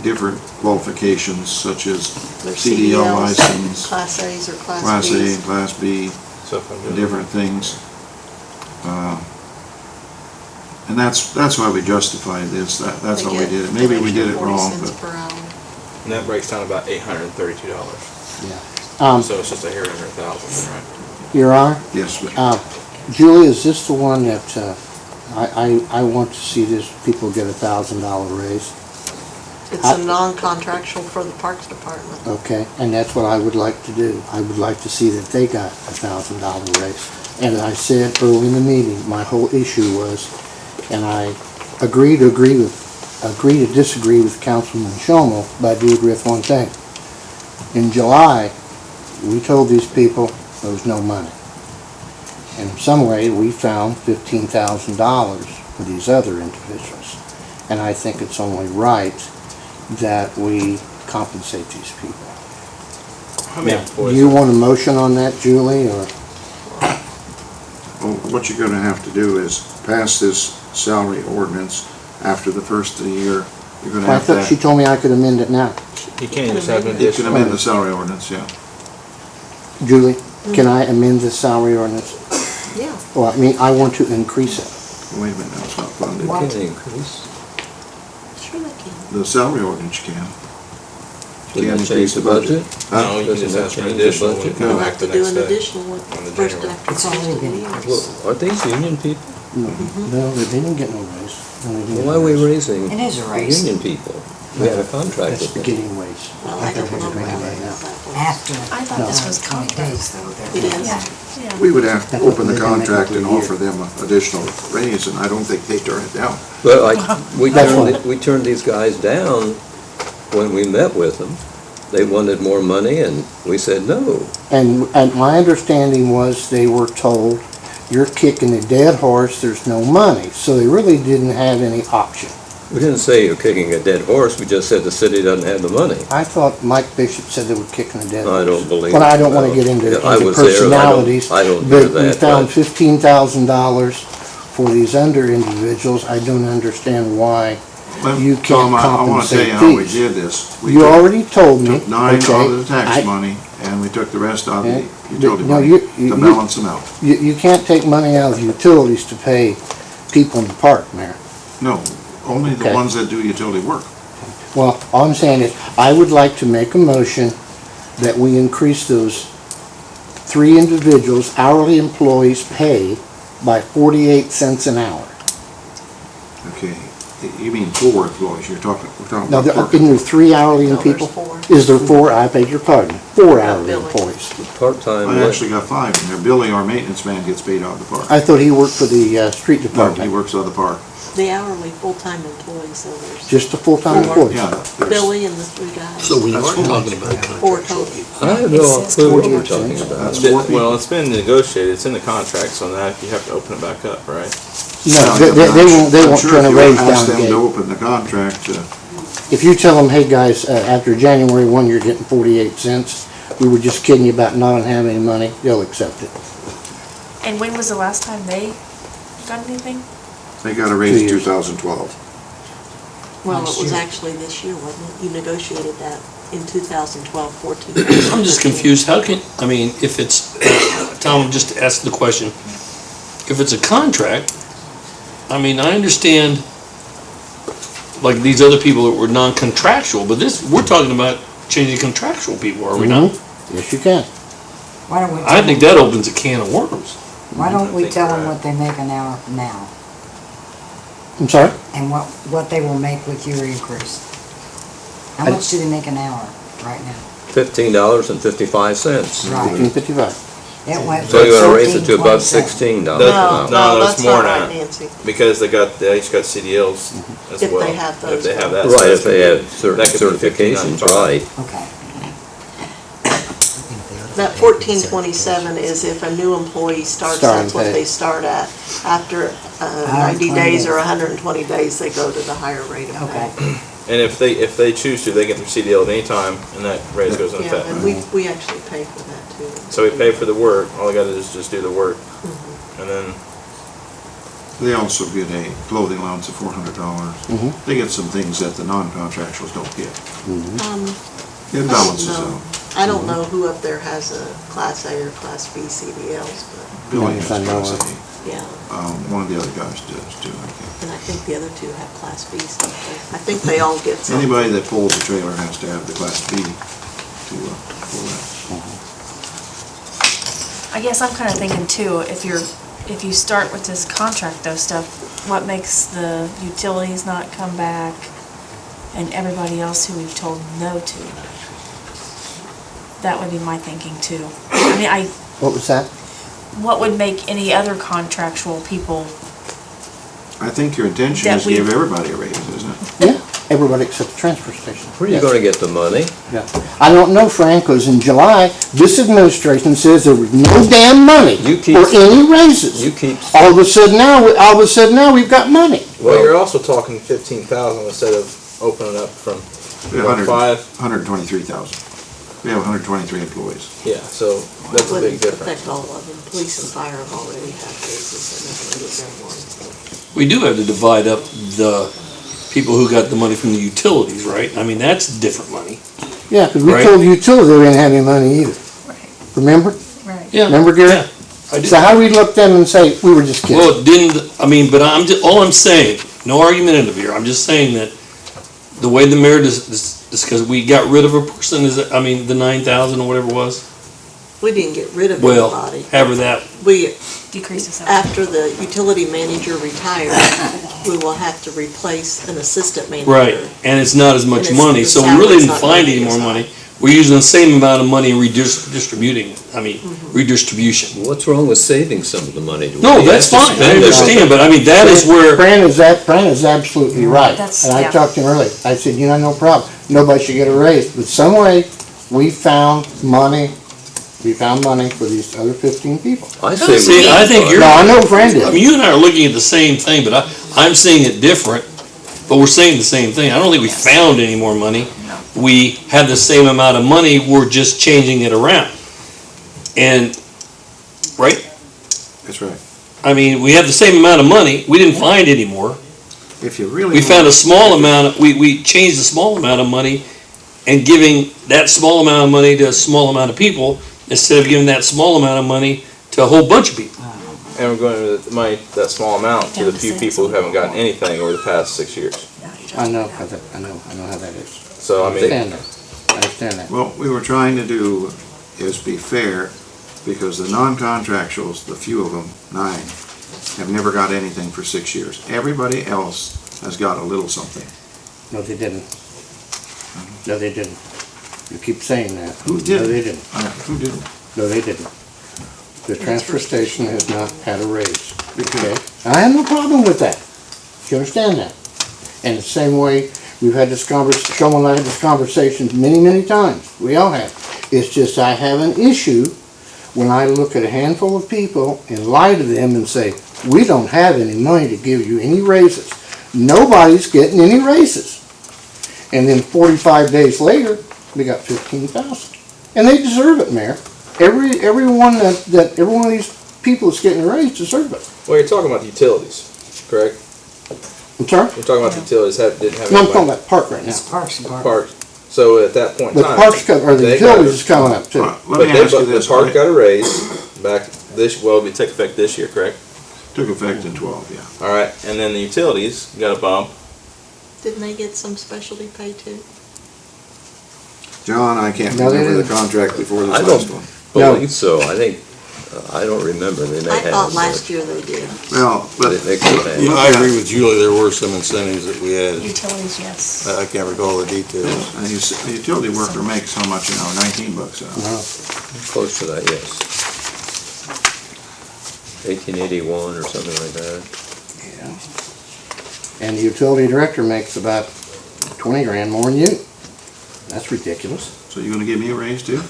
different qualifications such as Their CDL CDLs, license, Class A's or Class Class A B's. and Class B, Stuff like that. different things. And that's why we justified this, that's how we did it. Maybe we did it wrong, 40 cents but per hour. And that breaks down about $832. Yeah. So it's just a hair under 1,000, right? Your Honor, yes, but Julie, is this the one that, I want to see this, people get $1,000 raise? It's a non-contractual for the Parks Department. Okay, and that's what I would like to do. I would like to see that they got $1,000 raise. And I said early in the meeting, my whole issue was, and I agree to disagree with Councilman Shomel, but I do agree with one thing. In July, we told these people there was no money. And in some way, we found $15,000 for these other individuals. And I think it's only right that we compensate these people. How many Do employees? you want a motion on that, Julie, or? well, what you're gonna have to do is pass this salary ordinance after the first of the year. You're gonna I have thought she to, told me I could amend it now. You can't just have an you can additional. amend the salary ordinance, yeah. Julie, can I amend the salary ordinance? Yeah. Well, I mean, I want to increase it. Wait a minute, that's not funded. It can increase. Sure they can. The salary ordinance you can. Doesn't that change the budget? No, you can Doesn't just that ask for an change the additional when budget? you come We'll back have the to do next an day. additional one on the first January. after It's the first already of the been year. increased. Well, aren't these union people? No, they didn't get no raise. No, they didn't Well, get why no are we raise. raising It is a the raise. union people? We had a contract That's with them. beginning wage. Well, I I don't think know we're what doing that right now. is. After. I thought this was 20 contract. days though, It they're. is. Yeah. We would have to That's what open the they can make contract up and a year. offer them an additional raise, and I don't think they turn it down. Well, we That's turned, fine. we turned these guys down when we met with them. They wanted more money and we said no. And my understanding was they were told, you're kicking a dead horse, there's no money. So they really didn't have any option. We didn't say you're kicking a dead horse, we just said the city doesn't have the money. I thought Mike Bishop said they were kicking a dead horse. I don't believe Well, I it. don't want to get into Yeah, I into was there, and personalities. I don't hear But we that, found but- $15,000 for these under individuals. I don't understand why you can't Tom, I wanna tell you compensate how we these. did this. We You took- already told me, Took 9 out okay, of the tax I- money, and we took the rest out of Okay. the utility No, money you- to balance them out. You can't take money out of utilities to pay people in the park, Mayor. No, only the Okay. ones that do utility work. Well, all I'm saying is, I would like to make a motion that we increase those 3 individuals' hourly employees' pay by 48 cents an hour. Okay, you mean 4 employees, we're talking Now, about in there 3 hourly No, there's people? 4. Is there four, I beg your pardon, four hourly Billy. employees? Part-time, I actually got 5 in there. Billy, our maintenance man, gets paid out of the park. I thought he worked for the street No, he department, works out of the park. The hourly full-time employees, so there's just the full-time employees. Yeah, there's- Billy and the 3 guys. So we are That's talking about. 4 total. I have no clue what you're talking about. that's 4 people. Well, it's been negotiated, it's in the contract, so now you have to open it back up, right? No, they won't turn a raise Ask down them to gate. open the contract, If you tell them, hey, guys, after January 1, you're getting 48 cents, we were just kidding you about not having any money, they'll accept it. And when was the last time they got anything? they got a raise in 2 years. 2012. Well, Last it was year. actually this year, wasn't it? You negotiated that in 2012, 14. I'm just confused, how can, I mean, if it's, Tom, just to ask the question, if it's a contract, I mean, I understand, like, these other people that were non-contractual, but this, we're talking about changing contractual people, are we not? Yes, you can. Why don't we I tell think them, that opens a can of worms. why don't we think tell you're them right. what they make an hour now? I'm sorry? And what they will make with your increase? How I- much do they make an hour right now? $15.55. Right. 15.55. It went So you're gonna raise it from to above $13.27. $16 No, an No, hour. no, that's it's more not than right, that. Nancy. Because they each got CDLs as If they well. have If those, they have though. that. so Right, that's if they gonna have be- certain that could be certifications, 15.95. right. Okay. That 1427 is if a new employee starts, Starting that's what pay. they start at. After 90 days or 120 days, they go to the higher rate of Okay. pay. And if they choose to, they get their CDL at any time, and that raise goes in Yeah, effect. and we actually pay for that too. So we pay for the work, all they gotta do is just do the work. And then, They also get a clothing allowance of $400. Mhm. They get some things that the non-contractuals don't get. It I balances don't know. out. I don't know who up there has a Class A or Class B CDLs, but Billy Yes, has I know Class it. A. yeah. One of the other guys does too, I think. And I think the other 2 have Class B stuff. I think they all get some. Anybody that pulls a trailer has to have the Class B to pull that. I guess I'm kind of thinking too, if you start with this contract though stuff, what makes the utilities not come back and everybody else who we've told no to? That would be my thinking too. I mean, What was that? what would make any other contractual people, I think your intention That is to we- give everybody a raise, isn't it? Yeah, everybody except the transfer station. Where are you Yes. gonna get the money? Yeah. I don't know, Frank, because in July, this administration says there was no damn money You keep- for any raises. You keep, All of a sudden now, we've got money. well, you're also talking 15,000 instead of opening up from We have 5. 123,000. We have 123 employees. Yeah, so that's a big Wouldn't difference. affect all of them. Police and fire have already had raises, and they're gonna get their one. We do have to divide up the people who got the money from the utilities, right? I mean, that's different money. Yeah, because we Right. told utilities they didn't have any money either. Remember? Yeah. Remember, Gary? Yeah, I do. So how do we look at them and say, we were just kidding? Well, but I'm just, all I'm saying, no argumentative here, I'm just saying that the way the mayor because we got rid of a person, the 9,000 or whatever it was? We didn't get rid of Well, anybody. however that, We, decrease the salary. after the utility manager retires, we will have to replace an assistant manager. right, and it's not as much And money, the so we really salary's didn't not find gonna any be more as money. high. We're using the same amount of money and redistribution. what's wrong with saving some of the money? Do No, we that's have to fine, I spend it? understand, but I mean, that is where, Fran is absolutely right. That's- And I yeah. talked to him earlier. I said, no problem. Nobody should get a raise. But some way, we found money for these other 15 people. I say we see, I think you're. No, I know Fran I mean, did. you and I are looking at the same thing, but I'm seeing it different, but we're saying the same thing. I don't think we found any more money. We had the same amount of money, we're just changing it around. And, right? That's right. I mean, we have the same amount of money, we didn't find any more. If you really. We found a want- small amount, we changed a small amount of money and giving that small amount of money to a small amount of people instead of giving that small amount of money to a whole bunch of people. And we're going to money, that small amount, to the few people who haven't gotten anything over the past 6 years. I know how that is. So, I I mean, understand that. I understand that. What we were trying to do is be fair, because the non-contractuals, the few of them, 9, have never got anything for 6 years. Everybody else has got a little something. No, they didn't. No, they didn't. You keep saying that. Who No, did? they didn't. Who didn't? No, they didn't. The transfer station has not had a raise. Okay. And I have no problem with that. You understand that? And the same way, we've had this Showman and I had this conversation many, many times. We all have. It's just I have an issue when I look at a handful of people and lie to them and say, we don't have any money to give you any raises. Nobody's getting any raises. And then 45 days later, we got 15,000. And they deserve it, Mayor. Every one of these people that's getting a raise deserve it. Well, you're talking about the utilities, correct? I'm sorry? You're talking about the utilities didn't have. No, I'm any talking money. about Park right now. It's Parks and Park. Parks. So at that point in The time. Parks, or the they utilities got- is coming up too. Let But me they, ask you but the this. park got a raise back this, well, it took effect this year, correct? Took effect in 12, yeah. All right, and then the utilities got a bump. Didn't they get some specialty pay too? John, I can't No, they remember the didn't. contract before this I last don't one. No. believe so. I think, I don't remember. They may I have. thought but last year they did. Well, but They could have. Yeah, I agree with Julie, there were some incentives that we had. Utilities, yes. I can't recall the details. a utility worker makes how much an hour? 19 bucks an hour. Close to that, yes. 1881 or something like that. And the utility director makes about 20 grand more than you. That's ridiculous. So you're gonna give me a raise too?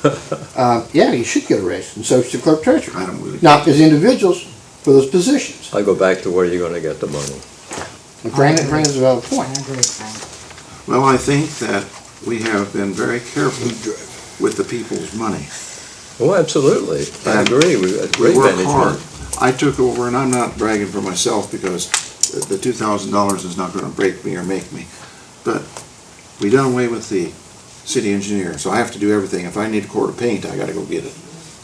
Yeah, you should get a raise, and so should the clerk treasurer. I don't really. Not as individuals, for those positions. I go back to where you're gonna get the money. And Brandon is a valid I point. agree, Frank. Well, I think that we have been very careful with the people's money. Oh, absolutely. I And agree. We've got We great work hard. management. I took over, and I'm not bragging for myself because the $2,000 is not gonna break me or make me. But we done away with the city engineer, so I have to do everything. If I need a quart of paint, I gotta go get it.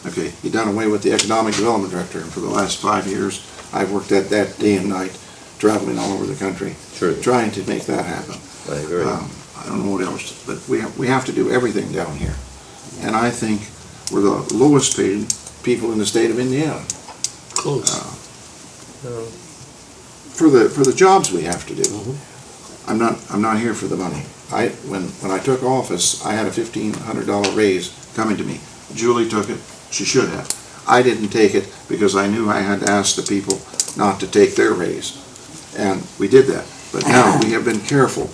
Okay, you done away with the economic development director, and for the last 5 years, I've worked at that day and night, traveling all over the country, True. trying to make that happen. I agree. I don't know what else, but we have to do everything down here. And I think we're the lowest paid people in the state of Indiana. Close. For the jobs we have to do. I'm not here for the money. When I took office, I had a $1,500 raise coming to me. Julie took it, she should have. I didn't take it because I knew I had to ask the people not to take their raise. And we did that. But now we have been careful,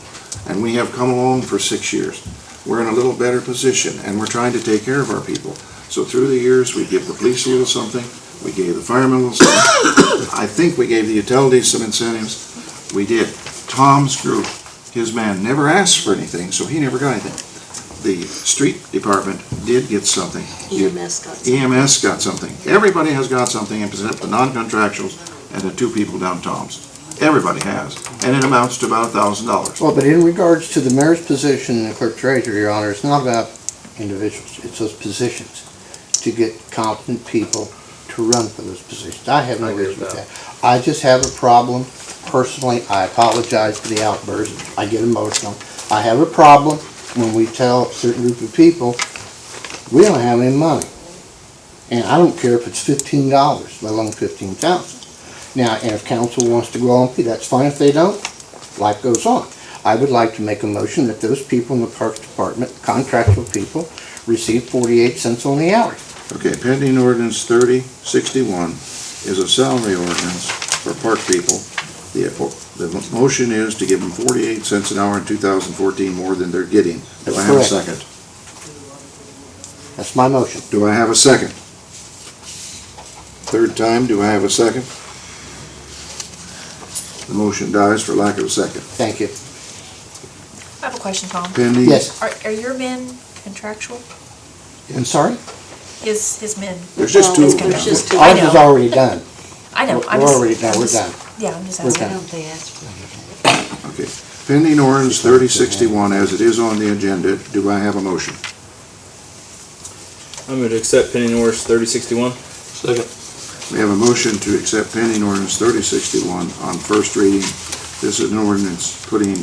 and we have come along for 6 years. We're in a little better position, and we're trying to take care of our people. So through the years, we give the police a little something, we gave the firemen a little something. I think we gave the utilities some incentives. We did. Tom's group, his man, never asked for anything, so he never got anything. The street department did get something. EMS got some. EMS got something. Everybody has got something except the non-contractuals and the 2 people down Tom's. Everybody has, and it amounts to about $1,000. Well, but in regards to the mayor's position and the clerk treasurer, Your Honor, it's not about individuals, it's those positions, to get competent people to run for those positions. I have no I agree issue with with that. I just have a problem, personally, I apologize for the outburst, I get emotional. I have a problem when we tell a certain group of people, we don't have any money. And I don't care if it's $15, let alone 15,000. Now, and if council wants to go on, that's fine if they don't, life goes on. I would like to make a motion that those people in the Parks Department, contractual people, receive 48 cents on the hour. Okay, pending ordinance 3061 is a salary ordinance for park people. The motion is to give them 48 cents an hour in 2014 more than they're getting. Do That's I have a correct. second? That's my motion. Do I have a second? Third time, do I have a second? The motion dies for lack of a second. Thank you. I have a question, Tom. Pending. Yes, Are your men contractual? I'm sorry? His men? There's just Well, 2 of them. there's just two. I Ours is know. already done. I know, We're I'm just. already done, I'm we're just- done. Yeah, I'm just We're asking. done. Don't they ask for it? Okay, pending ordinance 3061 as it is on the agenda, do I have a motion? I'm going to accept pending orders 3061. Second. We have a motion to accept pending ordinance 3061 on first reading. This is an ordinance putting,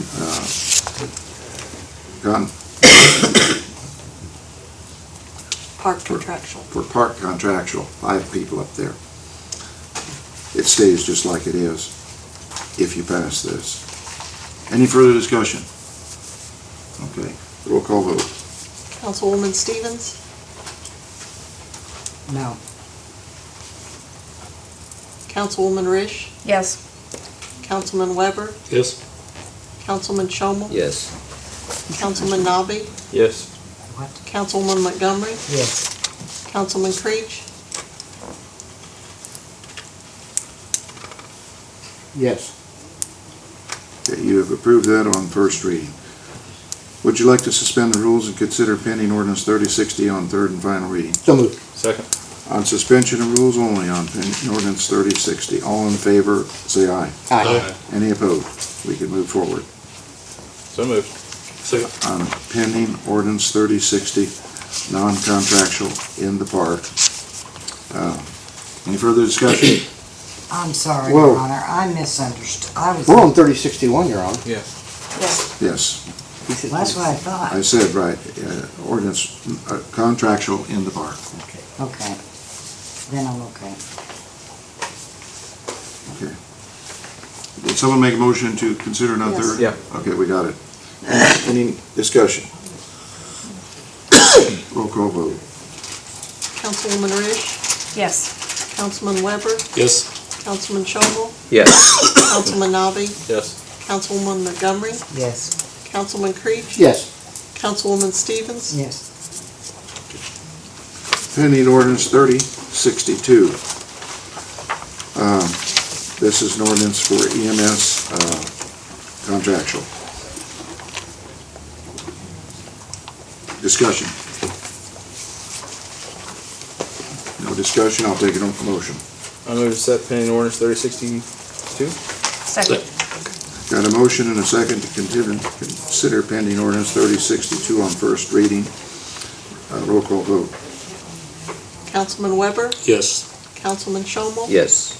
Park contractual. for park contractual, 5 people up there. It stays just like it is if you pass this. Any further discussion? Okay, roll call vote. Councilwoman Stevens? No. Councilwoman Rish? Yes. Councilman Weber? Yes. Councilman Shomel? Yes. Councilman Nobby? Yes. What? Councilwoman Montgomery? Yes. Councilman Creech? Yes. Okay, you have approved that on first reading. Would you like to suspend the rules and consider pending ordinance 3060 on third and final reading? So moved. Second. On suspension of rules only on pending ordinance 3060. All in favor, say aye. Aye. Any opposed? We can move forward. So moved. Second. On pending ordinance 3060, non-contractual in the park. Any further discussion? I'm sorry, Whoa. Your Honor, I misunderstood. We're on 3061, Your Honor. Yes. Yes, He said That's what I thought. I said right. Ordinance contractual in the park. Okay. Then I'm okay. Okay. Did someone make a motion to consider it on Yes. third? Yeah. Okay, we got it. Any discussion? Roll call vote. Councilwoman Rish? Yes. Councilman Weber? Yes. Councilman Shomel? Yes. Councilman Nobby? Yes. Councilwoman Montgomery? Yes. Councilman Creech? Yes. Councilwoman Stevens? Yes. Pending ordinance 3062. This is an ordinance for EMS contractual. Discussion. No discussion, I'll take it on motion. I move to set pending ordinance 3062. Second. Got a motion and a second to consider pending ordinance 3062 on first reading. Roll call vote. Councilman Weber? Yes. Councilman Shomel? Yes.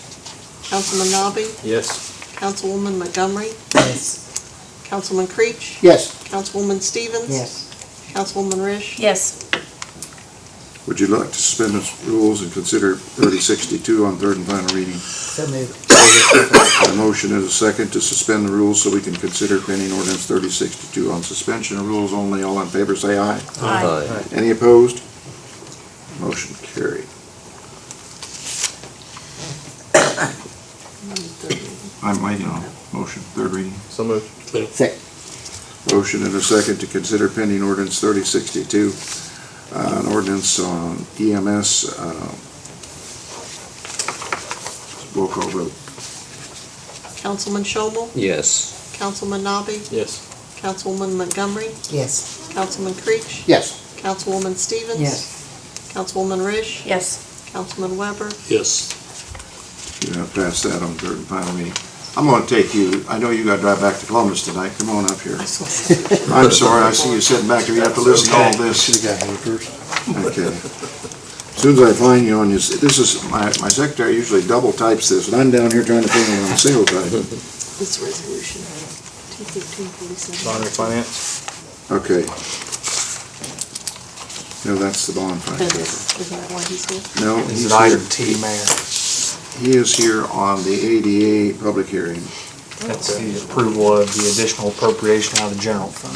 Councilman Nobby? Yes. Councilwoman Montgomery? Yes. Councilman Creech? Yes. Councilwoman Stevens? Yes. Councilwoman Rish? Yes. Would you like to suspend the rules and consider 3062 on third and final reading? So moved. A motion and a second to suspend the rules so we can consider pending ordinance 3062 on suspension of rules only. All in favor, say aye. Aye. Any opposed? Motion carried. I'm waiting on motion, third reading. So moved. Second. Motion and a second to consider pending ordinance 3062, an ordinance on EMS. Roll call vote. Councilman Shomel? Yes. Councilman Nobby? Yes. Councilwoman Montgomery? Yes. Councilman Creech? Yes. Councilwoman Stevens? Yes. Councilwoman Rish? Yes. Councilman Weber? Yes. You have passed that on third and final reading. I'm gonna take you, I know you gotta drive back to Columbus tonight, come on up here. I'm sorry, I see you sitting back there, you have to listen to all this. Should've got me first. Okay. As soon as I find you on this is, my secretary usually double types this, and I'm down here trying to find it on a single type. This resolution, 215-47. Bond refinance. Okay. No, that's the bond That finance. is that why he's here? No, Is he's it item here, T, Mayor? he is here on the ADA public hearing. That's the approval of the additional appropriation out of the general fund.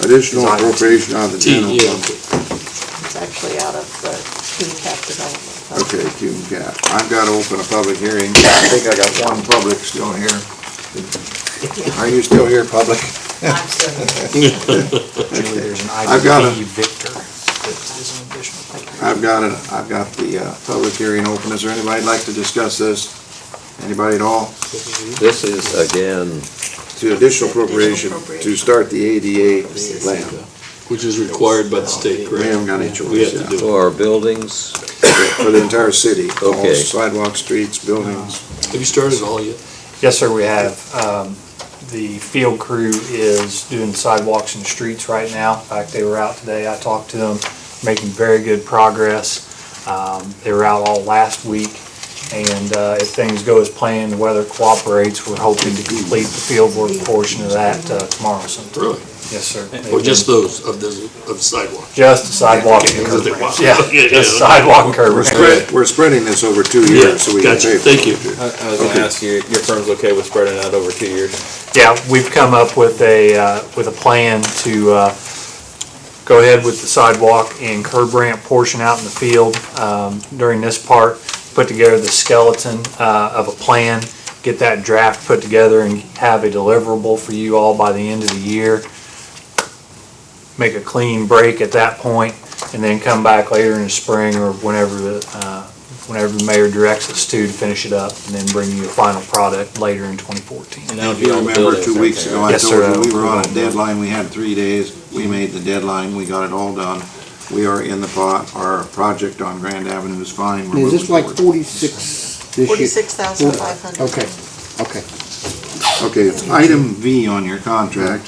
Additional Item T. appropriation out of the general Yeah. fund. It's actually out of the King Cap Development Fund. Okay, Cume Cap. I've got to open a public hearing. I think I got one public still here. Are you still here, public? I'm still Julie, there's an I've got item it. P, Victor, that is an additional appropriation. I've got the public hearing open. Is there anybody like to discuss this? Anybody at all? This is, again, To additional appropriation to start the ADA plan. Which is required by the state, We correct? haven't got any choice. We have to yeah. do it. for our buildings. For the entire city. All Okay. Sidewalks, streets, buildings. Have you started all yet? Yes, sir, we have. The field crew is doing sidewalks and streets right now. In fact, they were out today. I talked to them, making very good progress. They were out all last week, and if things go as planned, the weather cooperates, we're hoping to complete the field work portion of that tomorrow sometime. Really? Yes, sir. Or just those of the sidewalk? Just the sidewalk and curb ramps. Yeah, just sidewalk and curb ramps. We're spreading this over 2 Yeah, years, so we can gotcha. pay for Thank it. you. I was gonna ask you, your firm's okay with spreading that over 2 years? Yeah, we've come up with a plan to go ahead with the sidewalk and curb ramp portion out in the field. During this part, put together the skeleton of a plan, get that draft put together and have a deliverable for you all by the end of the year. Make a clean break at that point, and then come back later in the spring or whenever the mayor directs us to finish it up, and then bring you a final product later in 2014. And that'll If be you all the remember buildings 2 right weeks there. ago, I Yes, told sir. you we were on a deadline, we had 3 days, we made the deadline, we got it all done. We are in the pot, our project on Grand Avenue is fine. We're Is this moving like forward. 46 this year? 46,500. Okay, okay. Okay, it's item V on your contract.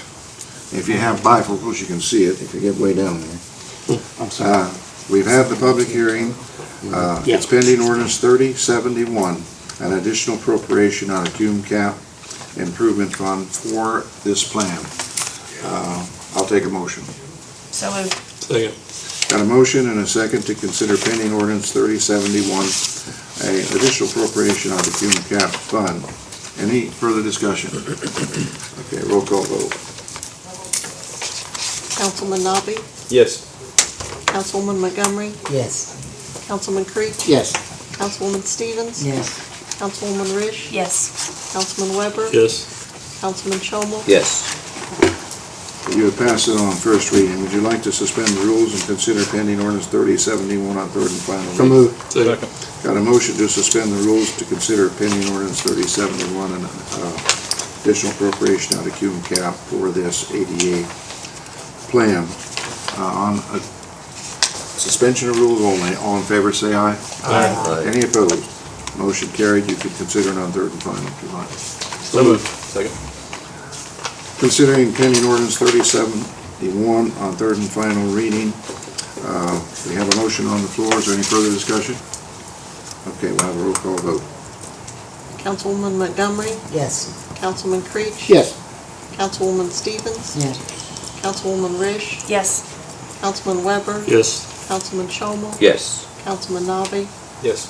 If you have bifocals, you can see it, if you get way down there. I'm sorry. We've had the public hearing. It's pending ordinance 3071, an additional appropriation out of Cume Cap Improvement Fund for this plan. I'll take a motion. So moved. Second. Got a motion and a second to consider pending ordinance 3071, a additional appropriation out of the Cume Cap Fund. Any further discussion? Okay, roll call vote. Councilman Nabi, Yes. Councilwoman Montgomery, Yes. Councilman Creech, Yes, Councilwoman Stevens, Yes. Councilwoman Rish, Yes. Councilman Weber, Yes. Councilman Shomel, Yes. You have passed it on first reading. Would you like to suspend the rules and consider pending ordinance 3071 on third and final so reading? moved. Second. Got a motion to suspend the rules to consider pending ordinance 3071 and additional appropriation out of Cume Cap for this ADA plan. On suspension of rules only, all in favor say aye. Aye. Any opposed? Motion carried. You can consider it on third and final if you like. So moved. Second. Considering pending ordinance 3071 on third and final reading, we have a motion on the floor. Is there any further discussion? Okay, we'll have a roll call vote. Councilwoman Montgomery, Yes. Councilman Creech, Yes, Councilwoman Stevens, Yes. Councilwoman Rish, Yes. Councilman Weber, Yes. Councilman Shomel, Yes. Councilman Nabi, Yes.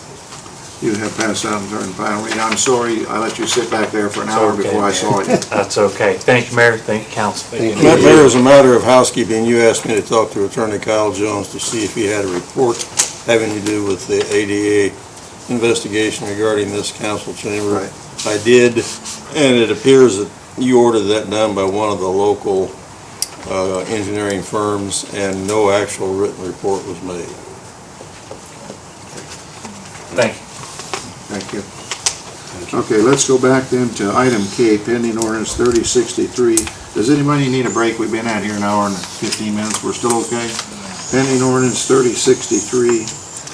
You have passed out on third and final reading. I'm sorry I let you sit back there for an It's hour okay, before I Mayor. saw you. That's okay. Thank you, Mayor. Thank you, Council. thank you. Mayor, as a matter of housekeeping, you asked me to talk to Attorney Kyle Jones to see if he had a report having to do with the ADA investigation regarding this council chamber. Right. I did, and it appears that you ordered that done by one of the local engineering firms, and no actual written report was made. Thank you. Thank you. Okay, let's go back then to item K, pending ordinance 3063. Does anybody need a break? We've been out here an hour and 15 minutes. We're still okay? Pending ordinance 3063.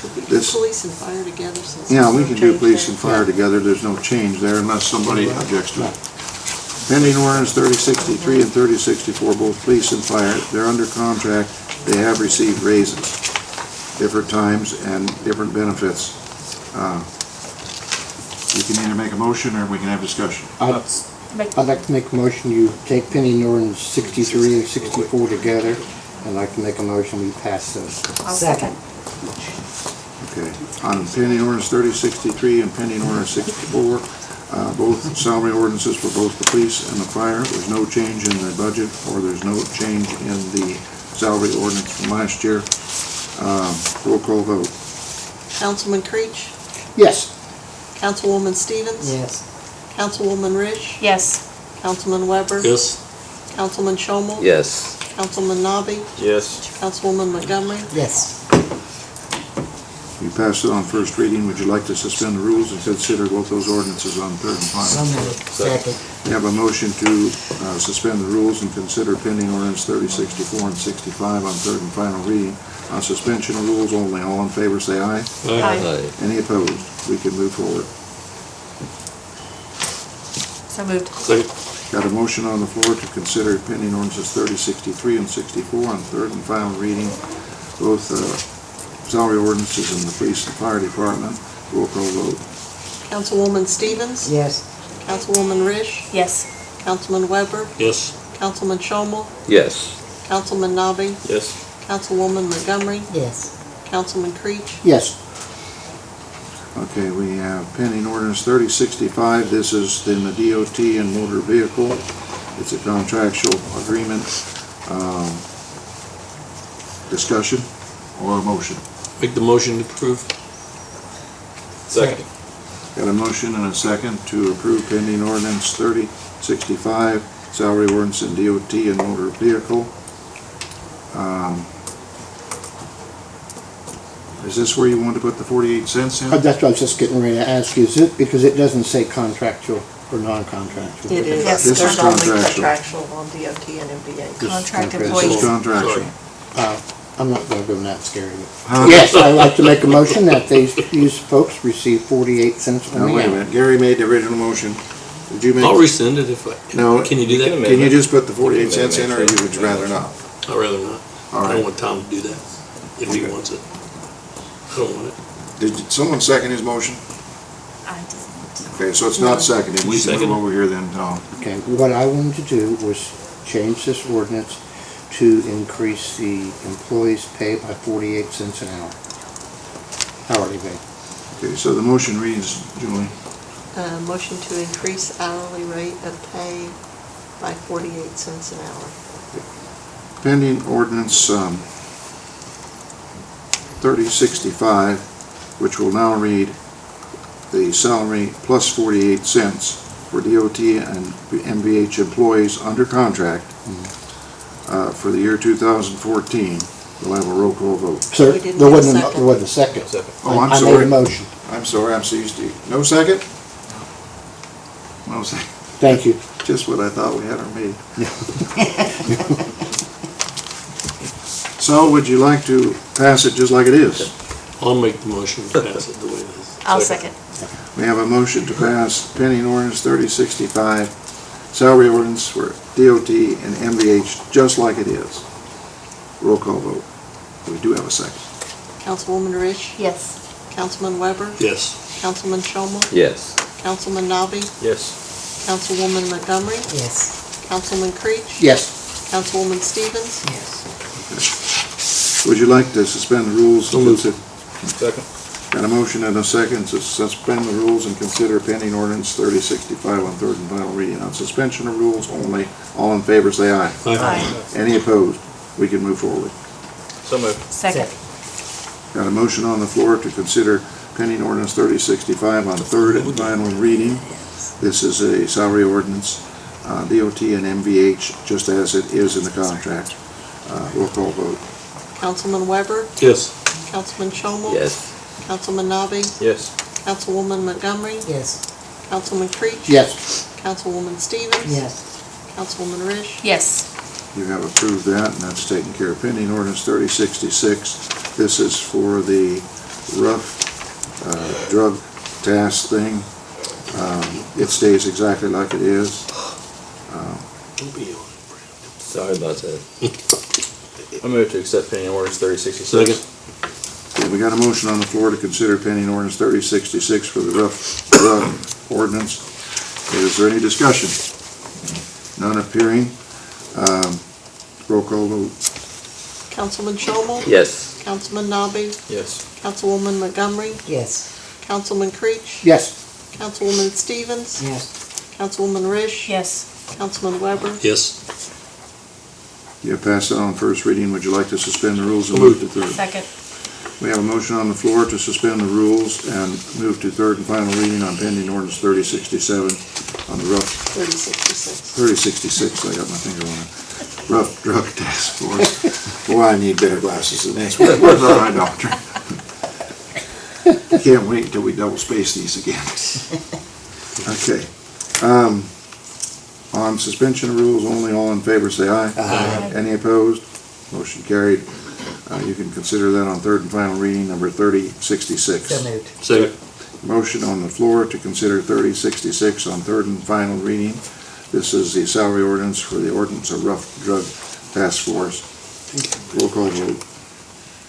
could we do This- police and fire together since? Yeah, there's we no can do change police there? and fire together. There's no change there unless somebody objects to it. Pending ordinance 3063 and 3064, both police and fire, they're under contract. They have received raises, different times and different benefits. You can either make a motion or we can have discussion. I'd like to make a motion, you take pending ordinance 63 and 64 together. I'd like to make a motion, we pass those. I'll Second. Okay. On pending ordinance 3063 and pending ordinance 64, both salary ordinances for both the police and the fire. There's no change in the budget, or there's no change in the salary ordinance from last year. Roll call vote. Councilman Creech, Yes, Councilwoman Stevens, Yes. Councilwoman Rish, Yes. Councilman Weber, Yes. Councilman Shomel, Yes. Councilman Nabi, Yes. Councilwoman Montgomery, Yes. You passed it on first reading. Would you like to suspend the rules and consider both those ordinances on third and So final? moved. Second. We have a motion to suspend the rules and consider pending ordinance 3064 and 65 on third and final reading. On suspension of rules only, all in favor say aye. Aye. Aye. Any opposed? We can move forward. So moved. Second. Got a motion on the floor to consider pending ordinances 3063 and 64 on third and final reading. Both salary ordinances in the police and fire department. Roll call vote. Councilwoman Stevens, Yes. Councilwoman Rish, Yes. Councilman Weber, Yes. Councilman Shomel, Yes. Councilman Nabi, Yes. Councilwoman Montgomery, Yes. Councilman Creech, yes, Okay, we have pending ordinance 3065. This is in the DOT and motor vehicle. It's a contractual agreement. Discussion or a motion? Make the motion to approve. Second. Got a motion and a second to approve pending ordinance 3065, salary ordinance in DOT and motor vehicle. Is this where you want to put the 48 cents in? That's what I was just getting ready to ask you, is it, because it doesn't say contractual or non-contractual? It is, This is there's only contractual. contractual on DOT and MVH. Contract This is This employees. is contractual. I'm not gonna go that scary. Huh? Yes, I'd like to make a motion that these folks receive 48 cents Now, from wait a me. minute, Gary made the original motion. Did you make? I'll rescind it if I, No. can you do that? Can you just put the 48 cents in, or you would rather not? I'd rather not. All I right. don't want Tom to do that if he wants it. I don't want it. Did someone second his motion? I just, Okay, so it's not seconded. We You can second move it? over here then, Tom. Okay, what I wanted to do was change this ordinance to increase the employees' pay by 48 cents an hour. Hourly pay. Okay, so the motion reads, Julie, Motion to increase hourly rate of pay by 48 cents an hour. pending ordinance 3065, which will now read the salary plus 48 cents for DOT and MVH employees under contract for the year 2014. We'll have a roll call vote. Sir, We didn't there get a wasn't, second. there wasn't a second. Oh, I'm I made sorry. a motion. I'm sorry, I'm so used to, no second? No second. Thank you. Just what I thought we had our meeting. So would you like to pass it just like it is? I'll make the motion to pass it the way it is. I'll second. We have a motion to pass pending ordinance 3065, salary ordinance for DOT and MVH, just like it is. Roll call vote. We do have a second. Councilwoman Rish? Yes. Councilman Weber? Yes. Councilman Shomel? Yes. Councilman Nabi? Yes. Councilwoman Montgomery? Yes. Councilman Creech? Yes. Councilwoman Stevens? Yes. Would you like to suspend the rules? So moved. Second. Got a motion and a second to suspend the rules and consider pending ordinance 3065 on third and final reading. On suspension of rules only, all in favor say aye. Aye. Any opposed? We can move forward. So moved. Second. Got a motion on the floor to consider pending ordinance 3065 on third and final reading. This is a salary ordinance, DOT and MVH, just as it is in the contract. Roll call vote. Councilman Weber? Yes. Councilman Shomel? Yes. Councilman Nabi? Yes. Councilwoman Montgomery? Yes. Councilman Creech? Yes. Councilwoman Stevens? Yes. Councilwoman Rish? Yes. You have approved that, and that's taken care of. Pending ordinance 3066, this is for the rough drug task thing. It stays exactly like it is. Don't be on it, Sorry about that. I move to accept pending ordinance Brad. 3066. Second. Okay, we got a motion on the floor to consider pending ordinance 3066 for the rough drug ordinance. Is there any discussion? None appearing. Roll call vote. Councilman Shomel? Yes. Councilman Nabi? Yes. Councilwoman Montgomery? Yes. Councilman Creech? Yes. Councilwoman Stevens? Yes. Councilwoman Rish? Yes. Councilman Weber? Yes. You have passed it on first reading. Would you like to suspend the rules and move to third? Second. We have a motion on the floor to suspend the rules and move to third and final reading on pending ordinance 3067 on the rough 3066. 3066, I got my finger on it. Rough drug task force. Boy, I need better glasses than this. Where's our eye doctor? Can't wait until we double space these again. Okay. On suspension of rules only, all in favor say aye. Aye. Any opposed? Motion carried. You can consider that on third and final reading, number 3066. So moved. Second. Motion on the floor to consider 3066 on third and final reading. This is the salary ordinance for the ordinance of rough drug task force. Roll call vote.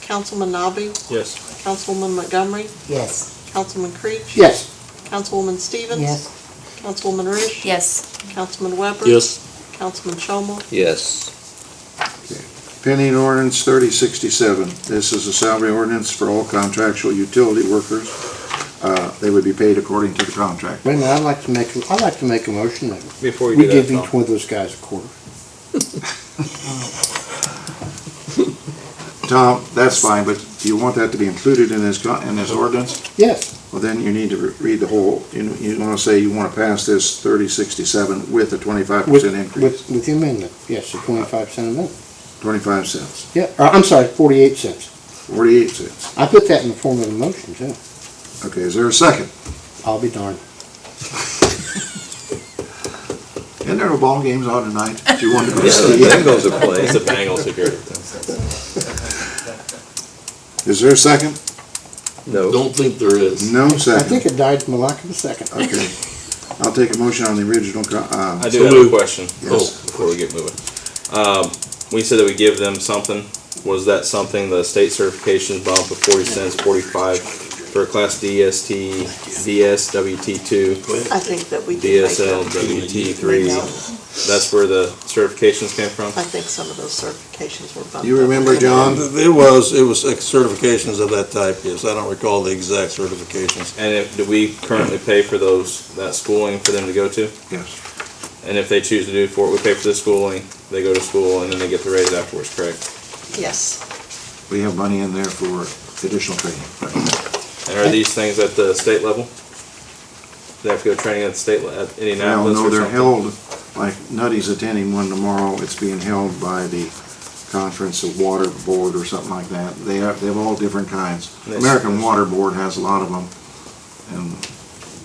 Councilman Nabi? Yes. Councilwoman Montgomery? Yes. Councilman Creech? Yes. Councilwoman Stevens? Yes. Councilwoman Rish? Yes. Councilman Weber? Yes. Councilman Shomel? Yes. Pending ordinance 3067. This is a salary ordinance for all contractual utility workers. They would be paid according to the contract. Wait a minute, I'd like to make a motion that Before you we do give that, each Tom, one of those guys a quarter. Tom, that's fine, but do you want that to be included in this, in this ordinance? Yes, Well, then you need to read the whole, you want to say you want to pass this 3067 with a 25% increase, with the amendment, yes, the 25% amendment. 25 cents, Yeah, I'm sorry, 48 cents. 48 cents. I put that in the form of a motion, too. Okay, is there a second? I'll be darned. Isn't there no ball games on tonight that you want to go Yeah, the see? Bengals are playing. It's a Bengals if you're. Is there a second? No. Don't think there is. No I think second. it died from a lack of a second. Okay. I'll take a motion on the original, I So do have a moved. question. Yes. Before we get moving. We said that we give them something. Was that something, the state certifications bump of 40 cents, 45 for Class DST, DS, WT2, I think that we did make DSL, that. WT3? That's where the certifications came from? I think some of those certifications were bumped up. You remember, John? It was certifications of that type, yes. I don't recall the exact certifications. And do we currently pay for that schooling for them to go to? Yes. And if they choose to do we pay for the schooling, they go to school, and then they get the raise afterwards, correct? Yes. We have money in there for additional training. And are these things at the state level? Do they have to go training at the state, at Well, Indianapolis no, or they're something? held, like Nutty's attending one tomorrow, it's being held by the Conference of Water Board or something like that. They have all different kinds. Nice. American Water Board has a lot of them, and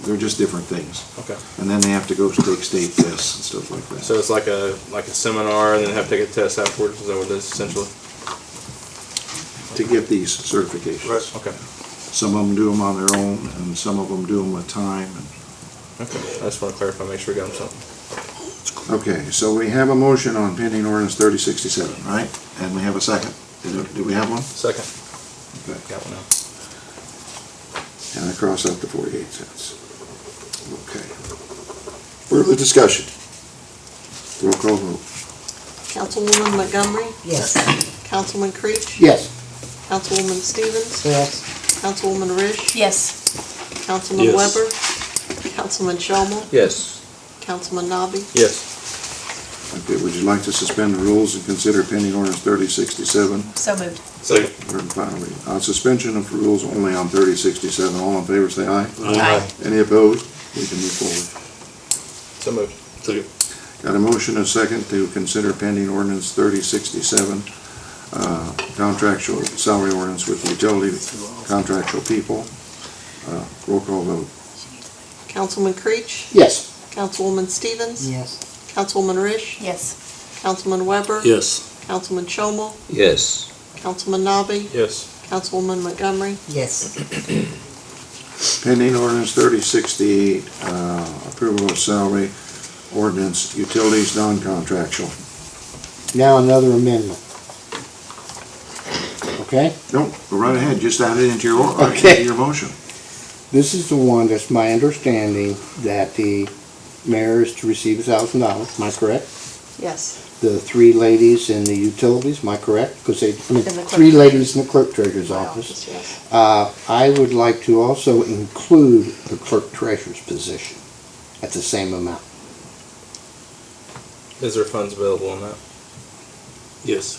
they're just different things. Okay. And then they have to go take state tests and stuff like that. So it's like a seminar, and then have to take a test afterwards, is that what it is essentially? To get these certifications. Okay, Some of them do them on their own, and some of them do them with time. okay, I just wanna clarify, make sure we got them something. Okay, so we have a motion on pending ordinance 3067, right? And we have a second. Do we have one? Second, Okay. got one now. And I cross out the 48 cents. Okay. Further discussion? Roll call vote. Councilwoman Montgomery, Yes. Councilman Creech, Yes, Councilwoman Stevens, Yes. Councilwoman Rish, Yes. Councilman Yes. Weber, Councilman Shomel, Yes. Councilman Nabi. Yes, Okay, would you like to suspend the rules and consider pending ordinance 3067? So moved. Second. Third and final reading. On suspension of rules only on 3067, all in favor say aye. Aye. Any opposed? We can move forward. so moved. Second. Got a motion and a second to consider pending ordinance 3067, contractual salary ordinance with utility contractual people. Roll call vote. Councilman Creech, yes, Councilwoman Stevens, Yes. Councilwoman Rish, Yes. Councilman Weber, Yes. Councilman Shomel, Yes. Councilman Nabi, Yes, Councilwoman Montgomery, Yes. Pending ordinance 3068, approval of salary ordinance utilities non-contractual. now another amendment. Okay? No, go right ahead, just add it into your, Okay. into your motion. This is the one that's my understanding that the mayor is to receive $1,000, am I correct? yes. The three ladies in the utilities, am I correct? Because In the clerk three ladies in the clerk treasurer's office. Yes. I would like to also include the clerk treasurer's position at the same amount. is there funds available on that? Yes.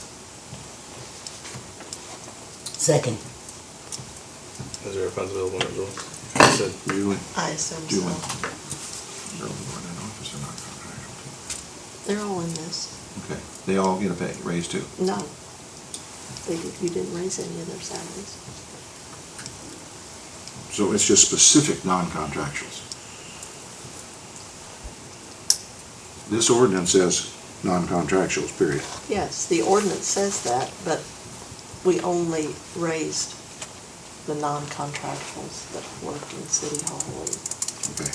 Second. Is there funds available on that, Joel? You said, Julie? I assume Julie. so. They're all going in office or non-contractual? They're all in this. Okay, they all get a pay raise too. No. You didn't raise any of their salaries. So it's just specific non-contractuals. This ordinance says non-contractuals, period. Yes, the ordinance says that, but we only raised the non-contractuals that work in City Hall. Okay,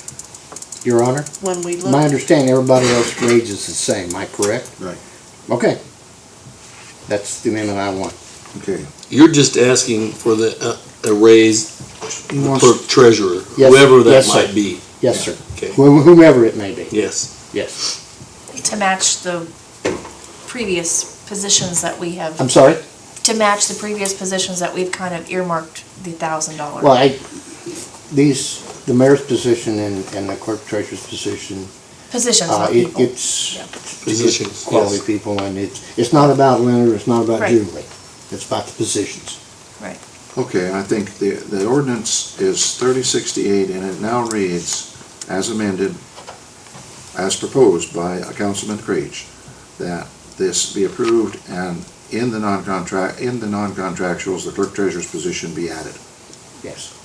Your Honor, When we my look, understanding, everybody else's wage is the same, am I correct? right, Okay. That's the amendment I want. okay. You're just asking for a raise, He the wants- clerk treasurer, Yes, whoever that yes, sir. might be. Yes, sir. Okay. Whomever it may be. Yes. Yes. To match the previous positions that we have, I'm sorry? to match the previous positions that we've kind of earmarked the $1,000. Well, the mayor's position and the clerk treasurer's position, Positions, not people. it's Yeah. to get Positions, quality yes. people, and it's not about Leonard, it's not about Right. Julie. It's about the positions. Right. Okay, I think the ordinance is 3068, and it now reads, as amended, as proposed by Councilman Creech, that this be approved and in the non-contractuals, the clerk treasurer's position be added. Yes.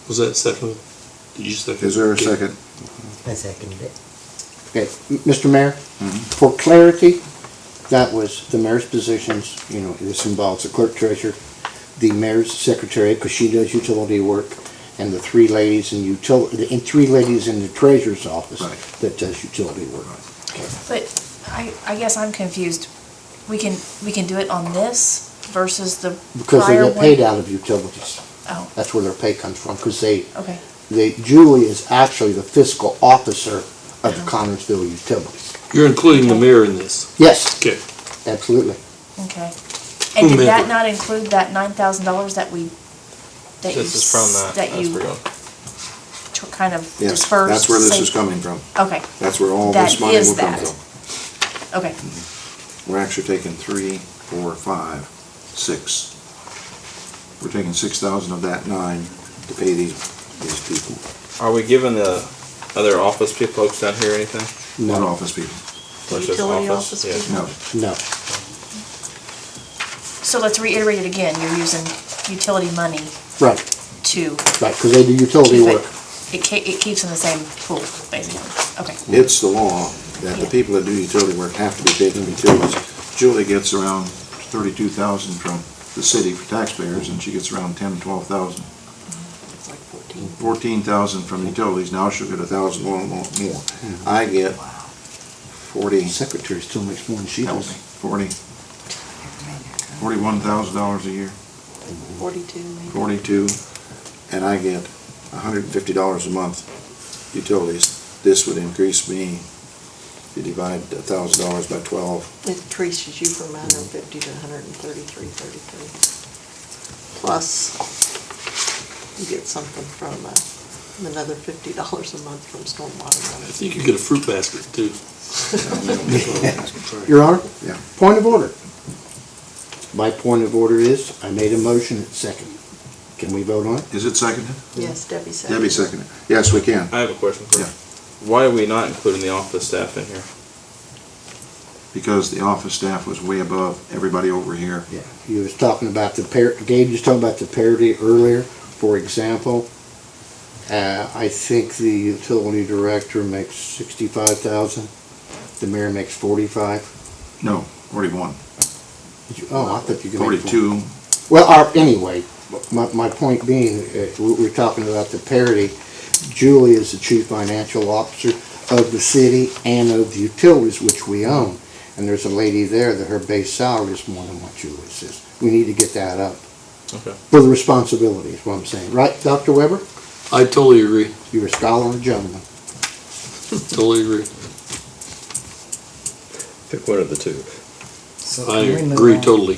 Was that second? Did you second? Is there a second? I seconded it. Okay, Mr. Mayor, for clarity, that was the mayor's positions, you know, this involves the clerk treasurer, the mayor's secretary, because she does utility work, and the three ladies in three ladies in the treasurer's office Right. that does utility work. But I guess I'm confused. We can do it on this versus the Because they prior get one? paid out of utilities. Oh, That's where their pay comes from, because okay. Julie is actually the fiscal officer of the Connersville Utilities. You're including the mayor in this? Yes, Okay. absolutely. Okay. And did Whomever. that not include that $9,000 that you This is from that. that That's you where you're- Yes, kind of dispersed? that's where this say- is coming from. Okay, That's where all That this money is will come that. from. okay. We're actually taking 3, 4, 5, 6. We're taking 6,000 of that 9 to pay these people, Are we giving the other office people folks down here anything? not No, office people. Or just Utility office Yeah. people? No, no. So let's reiterate it again. You're using utility money Right, to right, because they do utility keep work. it keeps in the same pool, basically. Okay. it's the law that the Yeah. people that do utility work have to be paid in utilities. Julie gets around 32,000 from the city for taxpayers, and she gets around 10, 12,000. It's like 14. 14,000 from utilities, now she'll get 1,000 more. I get 40, The secretary still makes more than she help does. me, 40, $41,000 a year, 42 maybe. 42, and I get $150 a month utilities. This would increase me, if you divide $1,000 by 12, It increases you from 150 to 133.33. Plus, you get something from, another $50 a month from stormwater I money. think you get a fruit basket too. Your Honor? Yeah. Point of order. My point of order is, I made a motion, it's second. Can we vote on it? Is it seconded? Yes, Debbie said. Debbie seconded. Yes, we can. I have a question for you. Yeah. Why are we not including the office staff in here? Because the office staff was way above everybody over here. Yeah. You was talking about Gabe was talking about the parity earlier. For example, I think the utility director makes 65,000. The mayor makes 45. No, 41, Oh, I thought you could make 42. Well, anyway, my point being, we're talking about the parity. Julie is the chief financial officer of the city and of the utilities, which we own. And there's a lady there that her base salary is more than what Julie says. We need to get that up. Okay. For the responsibility, is what I'm saying. Right, Dr. Weber? I totally agree. You're a scholar and a gentleman. Totally agree. Pick one of the two. I agree totally.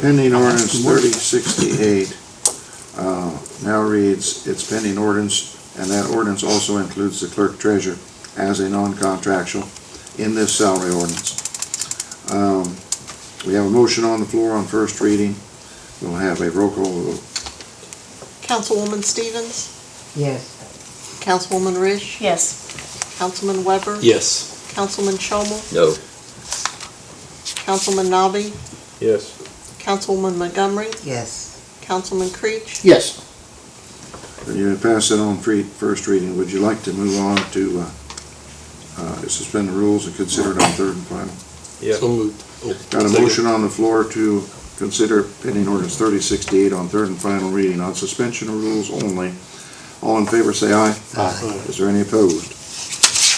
Pending ordinance 3068 now reads, it's pending ordinance, and that ordinance also includes the clerk treasurer as a non-contractual in this salary ordinance. We have a motion on the floor on first reading. We'll have a roll call vote. Councilwoman Stevens, Yes. Councilwoman Rish, Yes. Councilman Weber, Yes. Councilman Shomel, No. Councilman Nabi, Yes. Councilwoman Montgomery, Yes. Councilman Creech. Yes. You pass it on first reading. Would you like to move on to suspend the rules and consider it on third and final? Yeah. So moved. Oh, Got a second. motion on the floor to consider pending ordinance 3068 on third and final reading on suspension of rules only. All in favor say aye. Aye. Is there any opposed?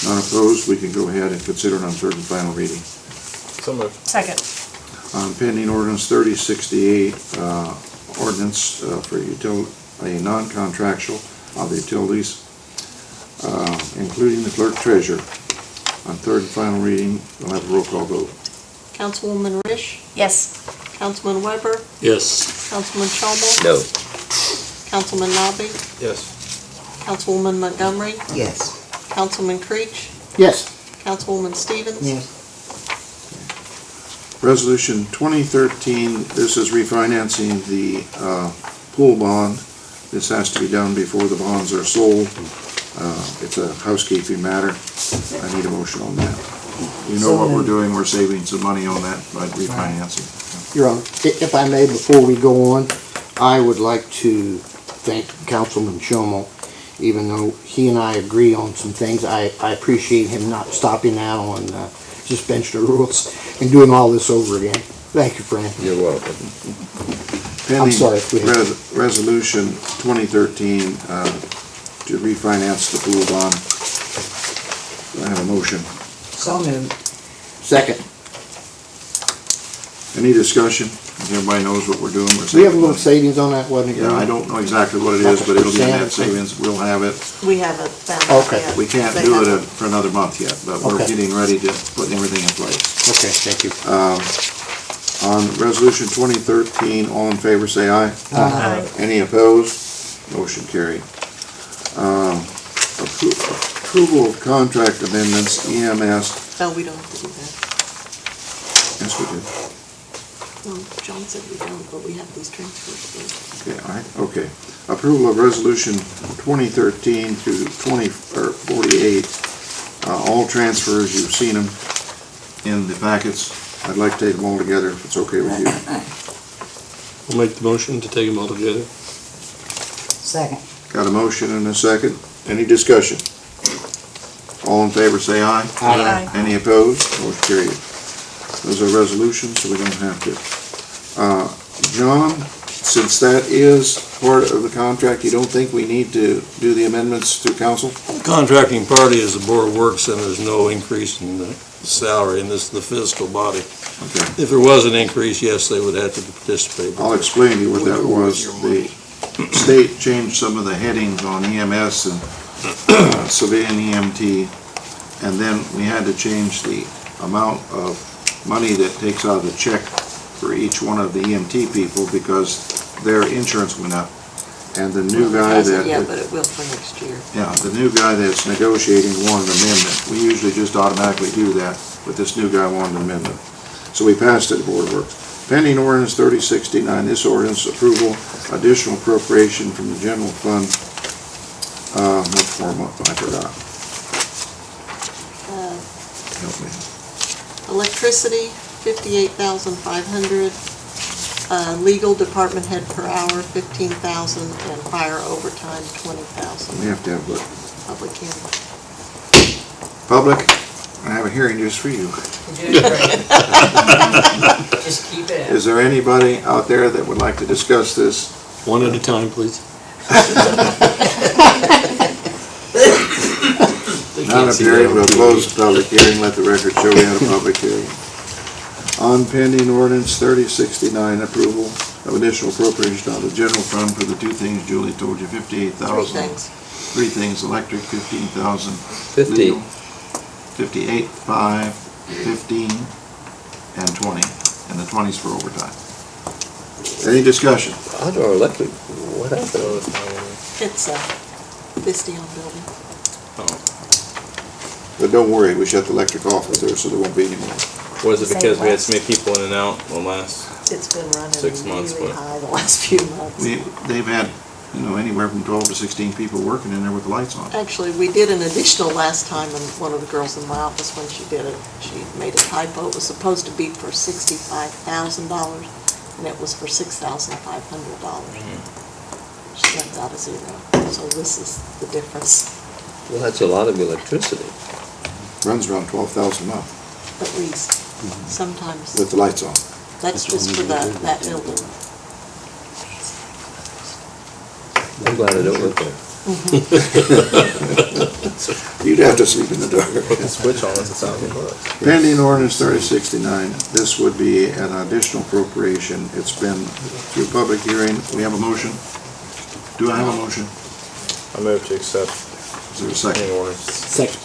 None opposed, we can go ahead and consider it on third and final reading. So moved. Second. On pending ordinance 3068, ordinance for a non-contractual of the utilities, including the clerk treasurer. On third and final reading, we'll have a roll call vote. Councilwoman Rish, Yes. Councilman Weber, Yes. Councilman Shomel, No. Councilman Nabi, Yes. Councilwoman Montgomery, Yes. Councilman Creech, Yes. Councilwoman Stevens. Yes. Resolution 2013, this is refinancing the pool bond. This has to be done before the bonds are sold. It's a housekeeping matter. I need a motion on that. You know what we're doing, we're saving some money on that by refinancing. Your Honor, if I may, before we go on, I would like to thank Councilman Shomo. Even though he and I agree on some things, I appreciate him not stopping out on suspension of rules and doing all this over again. Thank you, Fran. You're welcome. I'm sorry. Go ahead. Resolution 2013 to refinance the pool bond. Do I have a motion? So moved. Second. Any discussion? Everybody knows what we're doing. We have a little savings on that, wasn't it? Yeah, I don't know exactly what it is, but it'll be net savings. We'll have it. We haven't found out Okay. yet. We can't They do it haven't. for another month yet, but we're Okay. getting ready to put everything in place. Okay, thank you. On Resolution 2013, all in favor, say aye. Aye. Any opposed? Motion carried. Approval of contract amendments, EMS. No, we don't have to do that. Yes, we do. Well, John said we don't, but we have these transfers. Okay, all right, okay. Approval of Resolution 2013 through 48. All transfers, you've seen them in the packets. I'd like to take them all together, if it's okay with you. I'll make the motion to take them all together. Second. Got a motion and a second. Any discussion? All in favor, say aye. Aye. Any opposed? Motion carried. Those are resolutions, so we don't have to. John, since that is part of the contract, you don't think we need to do the amendments to council? Contracting party is the Board of Works, and there's no increase in the salary, and this is the fiscal body. Okay. If there was an increase, yes, they would have to participate. I'll explain to you what that was. The state changed some of the headings on EMS and civilian EMT, and then we had to change the amount of money that takes out of the check for each one of the EMT people because their insurance went up. And the new guy that... Yeah, but it will for next year. Yeah, the new guy that's negotiating wanted an amendment. We usually just automatically do that, but this new guy wanted an amendment. So we passed it at Board of Works. Pending ordinance 3069, this ordinance approval, additional appropriation from the general fund. What form, I forgot. Help me. Electricity, 58,500. Legal department head per hour, 15,000, and fire overtime, 20,000. We have to have what? Public hearing. Public, I have a hearing just for you. Just keep it. Is there anybody out there that would like to discuss this? One at a time, please. Not appearing, we'll close the public hearing, let the record show we had a public hearing. On pending ordinance 3069, approval of additional appropriation out of the general fund for the two things Julie told you, 58,000. Three things, electric, 15,000. 50. Legal, 58, 5, 15, and 20, and the 20's for overtime. Any discussion? Outdoor electric, what happened? It's a Visteon building. But don't worry, we shut the electric off with there, so there won't be any more. Was it because we had so many people in and out the last? It's been running 6 months, really but- high the last few months. They've had, anywhere from 12 to 16 people working in there with the lights on. Actually, we did an additional last time, and one of the girls in my office, when she did it, she made a typo. It was supposed to be for $65,000, and it was for $6,500. She left out a zero, so this is the difference, Well, that's a lot of electricity. Runs around 12,000 a month at least. Sometimes, with the lights on. that's just for that building. I'm glad I don't live there. You'd have to sleep in the dark. Put the switch on, it's $1,000. Pending ordinance 3069, this would be an additional appropriation. It's been through public hearing. We have a motion. Do I have a motion? I move to accept Is there a second? pending ordinance. Second.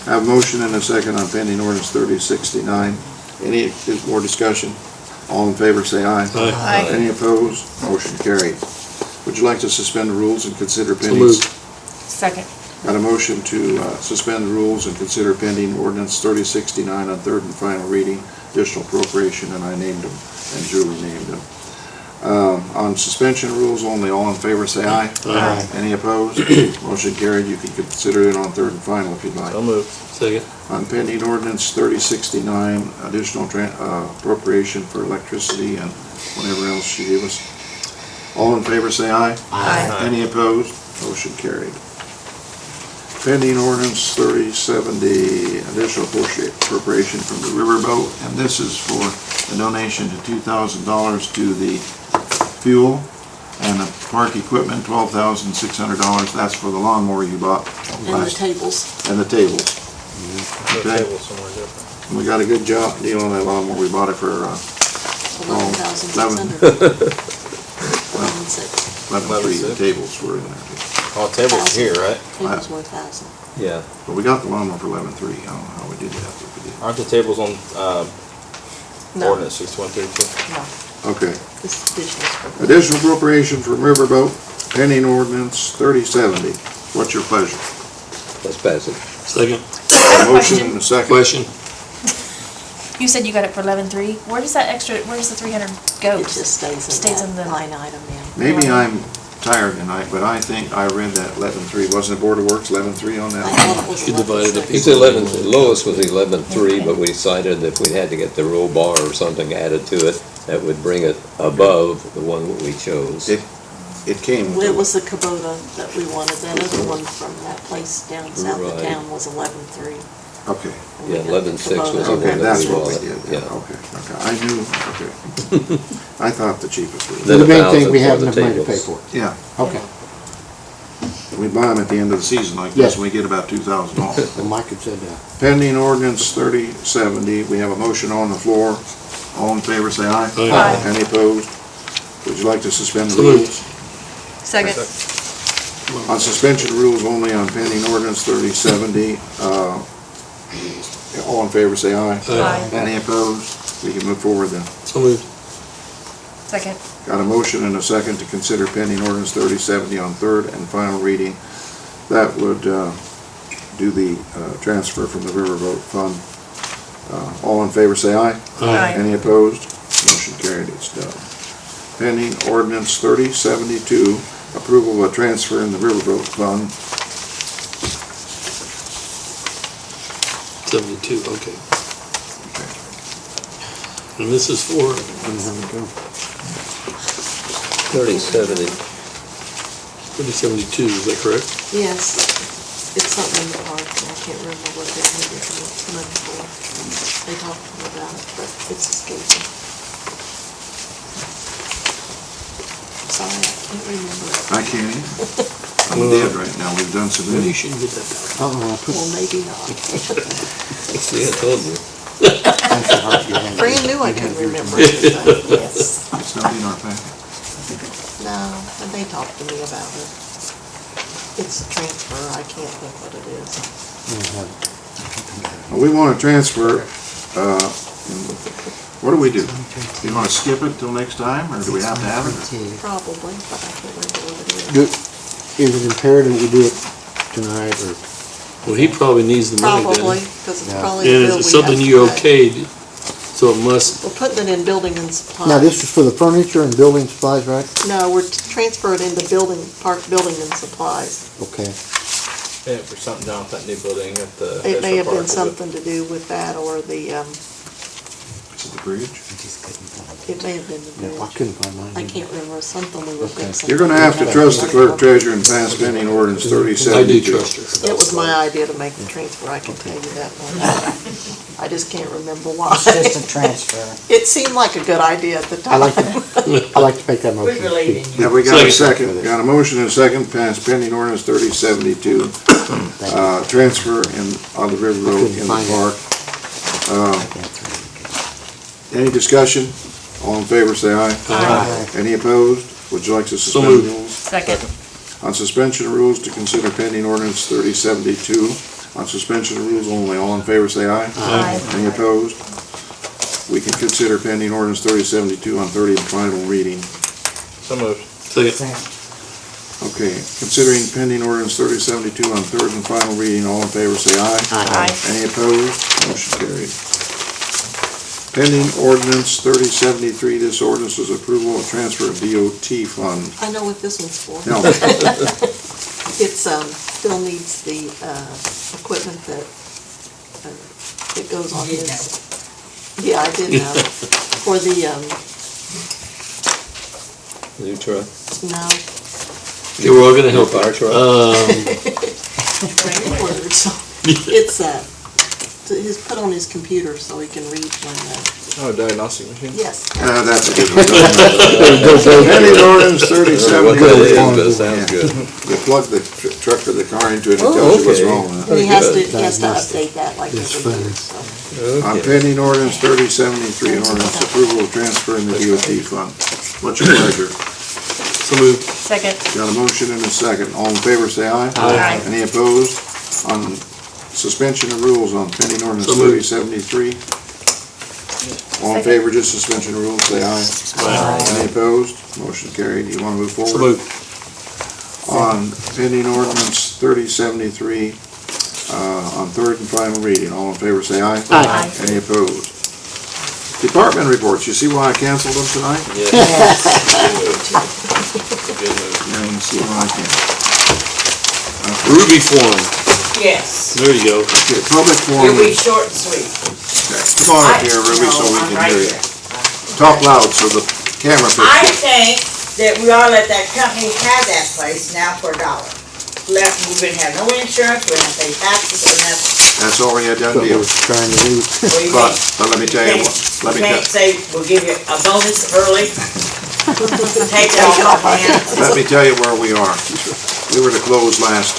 I have a motion and a second on pending ordinance 3069. Any more discussion? All in favor, say aye. Aye. Any opposed? Motion carried. Would you like to suspend the rules and consider So pending? moved. Second. Got a motion to suspend the rules and consider pending ordinance 3069 on third and final reading, additional appropriation, and I named them, and Julie named them. On suspension rules only, all in favor say aye. Aye. Any opposed? Motion carried. You can consider it on third and final if you'd like. So moved. Second. On pending ordinance 3069, additional appropriation for electricity and whatever else she gave us. All in favor say aye. Aye. Any opposed? Motion carried. Pending ordinance 3070, additional appropriation from the riverboat, and this is for a donation to $2,000 to the fuel and the park equipment, $12,600. That's for the lawnmower you bought And the last, tables. and the tables. The Okay. table's somewhere different. And we got a good job deal on that lawnmower. We bought it for 11,600. 11,300 tables were in there. Oh, table's here, right? Tables were 1,000. Yeah, But we got the lawnmower for 11,300. I don't know how we did that, but we did. Aren't the tables on, No, ordinance 6132? no, Okay. this is additional. Additional appropriation from riverboat, pending ordinance 3070. What's your pleasure? let's pass it. Second. A motion and a second. Question. You said you got it for 11.3. Where does that extra, where does the 300 go? It just Stays in in that the- line item, yeah. Maybe I'm tired tonight, but I think I read that 11.3. Wasn't it Board of Works 11.3 on I that? thought it was You divided up 11,600. It's 11, the lowest was 11.3, but we decided if we had to get the roll bar or something added to it, that would bring it above the one that we chose. It came. It was the Kubota that we wanted. That other one from that place down south of Right. town was 11,300. Okay. Yeah, 11.6 was the Okay, one that that's we what we wanted. did. Yeah. Okay. I knew, okay. I thought the cheapest was. Then The main 1,000 thing, we for have the enough money to pay tables. for it. Yeah. Okay. We buy them at the end of the season like Yes. this, and we get about $2,000. Well, Mike had said that. Pending ordinance 3070, we have a motion on the floor. All in favor, say aye. Aye. Any opposed? Would you like to suspend the So moved. rules? Second. On suspension rules only on pending ordinance 3070, all in favor, say aye. Aye. Any opposed? We can move forward then. So moved. Second. Got a motion and a second to consider pending ordinance 3070 on third and final reading. That would do the transfer from the riverboat fund. All in favor, say aye. Aye. Any opposed? Motion carried, it's done. Pending ordinance 3072, approval of a transfer in the riverboat fund. 72, okay. And this is for, 3070. 3072, is that correct? Yes, it's something in the park, and I can't remember what they needed money for. They talked to me about it, but it's escaping. Sorry, I can't remember. I can't either. I'm dead right now, we've done so Maybe you many. shouldn't get that back. Uh-oh, Well, maybe not. See, I told you. Brand new, I can remember everything, yes. It's not in our packet. No, and they talked to me about it. It's a transfer, I can't think what it is. We want to transfer, what do we do? You want to skip it till next time, or do we have to have it? Probably, but I can't remember what it is. Is it imperative we do it tonight, or? Well, he probably needs the money Probably, then. because it's Yeah. probably a And bill we it's something have to you pay. okayed, so it must, We're putting it in building and supplies. Now, this is for the furniture and building supplies, right? No, we're transferring it into park building and supplies. Okay. Yeah, for something down at that new building at the. It may have been National Park, something to do with that, or the, Is it the bridge? it may have been the Yeah, I bridge. couldn't find mine. I can't remember, something we were fixing. You're gonna have to trust the clerk treasurer and pass pending ordinance I 3072. do trust her. It was my idea to make the transfer, I can tell you that one. I just can't remember why. It's just a transfer. It seemed like a good idea at the I like time. I like to make that motion. Yeah, we got a Second. second, got a motion and a second, pass pending ordinance 3072, transfer on the river road in the park. Any discussion? All in favor, say aye. Aye. Any opposed? Would you like to suspend moved. rules? Second. On suspension of rules to consider pending ordinance 3072. On suspension of rules only, all in favor, say aye. Aye. Any opposed? We can consider pending ordinance 3072 on third and final reading. So moved. Second. Okay, considering pending ordinance 3072 on third and final reading, all in favor say aye. Aye. Any opposed? Motion carried. Pending ordinance 3073, this ordinance is approval of transfer of DOT fund. I know what this one's for. No, It's, Phil needs the, equipment that, it goes on his. Yeah, I did know. For the, New truck, no, Okay, we're all gonna help you. fire truck. words. It's, he's put on his computer so he can read when, Oh, diagnostic machine? yes. that's a good one. Pending ordinance 3073. That sounds good. You plug the truck or the car into it, and it Oh, tells you what's okay. wrong with it. And he has to Diagnostic. update that like It's every year, fun. so. On pending ordinance 3073, an ordinance approval of transferring the DOT fund. What's your pleasure? So moved. Second. Got a motion and a second. All in favor, say aye. Aye. Any opposed? On suspension of rules on pending ordinance So moved. 3073. All in Second. favor, just suspension of rules, say aye. Any opposed? Motion carried. You want to move So forward? moved. On pending ordinance 3073, on third and final reading, all in favor, say aye. Aye. Any opposed? Department reports, you see why I canceled them tonight? Now you see why I canceled. Ruby form. Yes, There you go. Okay, public you'll forum. be short and sweet. Come on up here, Ruby, so we No, I'm can right hear you. here. Talk loud so the camera I picks think that we ought to let that company have that place now for $1. We wouldn't have no insurance, we wouldn't have to pay taxes or nothing. That's already a done What deal. we're trying to do. What do you But, think? but let me tell you what, let me You can't tell, say, we'll give you a bonus early. Take it off our hands. let me tell you where we are. We were to close last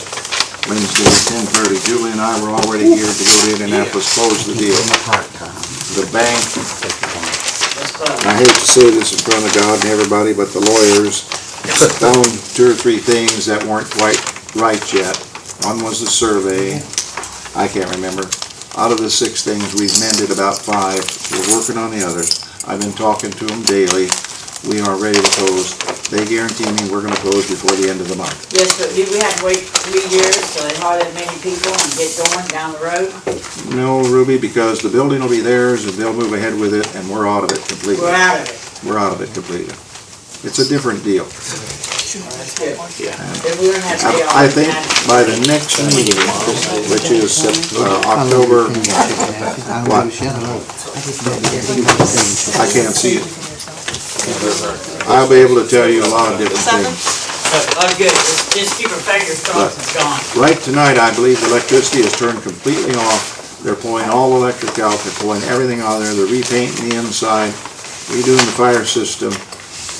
Wednesday at 10:30. Julie and I were already geared to go to Indianapolis, close the deal. The bank, I hate to say this in front of God and everybody, but the lawyers found 2 or 3 things that weren't quite right yet. One was the survey, I can't remember. Out of the 6 things, we've mended about 5. We're working on the others. I've been talking to them daily. We are ready to close. They guarantee me we're gonna close before the end of the month. Yes, but did we have to wait 3 years so they hire that many people and get going down the road? No, Ruby, because the building will be theirs and they'll move ahead with it and we're out of it completely. We're out of it. We're out of it completely. It's a different deal. That's good. Then we're gonna have to pay all I the think taxes. by the next meeting, which is October, what? I can't see it. I'll be able to tell you a lot of different things. Oh, good, just keep our fingers crossed it's gone. Right tonight, I believe the electricity is turned completely off. They're pulling all the electric out, they're pulling everything out of there, they're repainting the inside, redoing the fire system.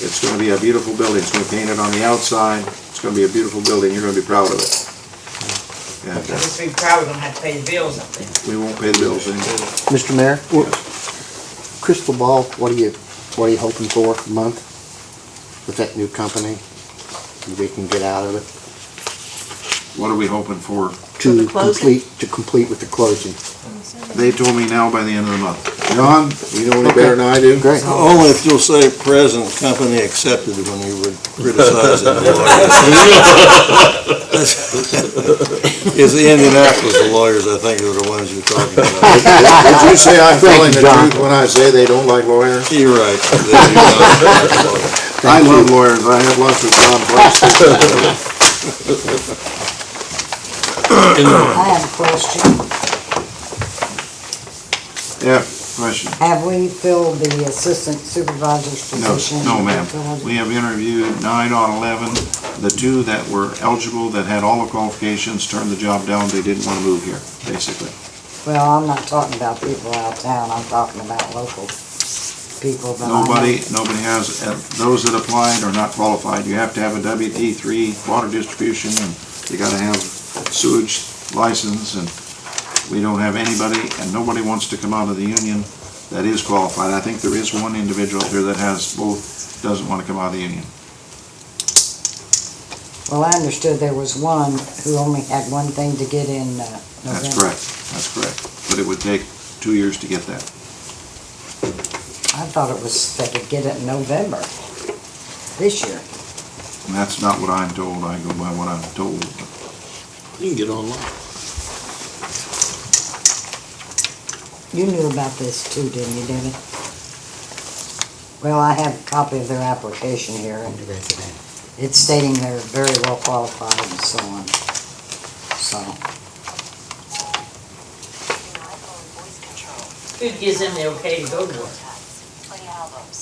It's gonna be a beautiful building, it's gonna be painted on the outside, it's gonna be a beautiful building, you're gonna be proud of it. And Just be proud we don't have to pay the bills up there. we won't pay the bills anymore. Mr. Mayor, crystal ball, what are you hoping for a month with that new company? We can get out of it What are we hoping for? to the closing? complete with the closing. They told me now by the end of the month. John, you know any better than I do? Great. Only if you'll say present company accepted when you were criticizing the lawyers. It's the Indianapolis lawyers, I think, are the ones you're talking about. Did you say I'm telling the John. truth when I say they don't like lawyers? You're right. They do not like lawyers. I love lawyers, I had lunch with John twice. I have a question. Yeah, question. Have we filled the assistant supervisor's No, position? no, ma'am. We have interviewed 9 on 11. The 2 that were eligible, that had all the qualifications, turned the job down. They didn't want to move here, basically. Well, I'm not talking about people out of town, I'm talking about local people that I know. Nobody has, those that applied are not qualified. You have to have a WT3 water distribution, and you gotta have sewage license, and we don't have anybody, and nobody wants to come out of the union that is qualified. I think there is one individual out there that has both, doesn't want to come out of the union. Well, I understood there was one who only had one thing to get in November. That's correct. But it would take 2 years to get that. I thought it was, they could get it in November, this year. And that's not what I'm told, I go by what I'm told. You can get online. You knew about this too, didn't you, David? Well, I have a copy of their application here, and it's stating they're very well qualified and so on. So, Who gives them the okay to go to work?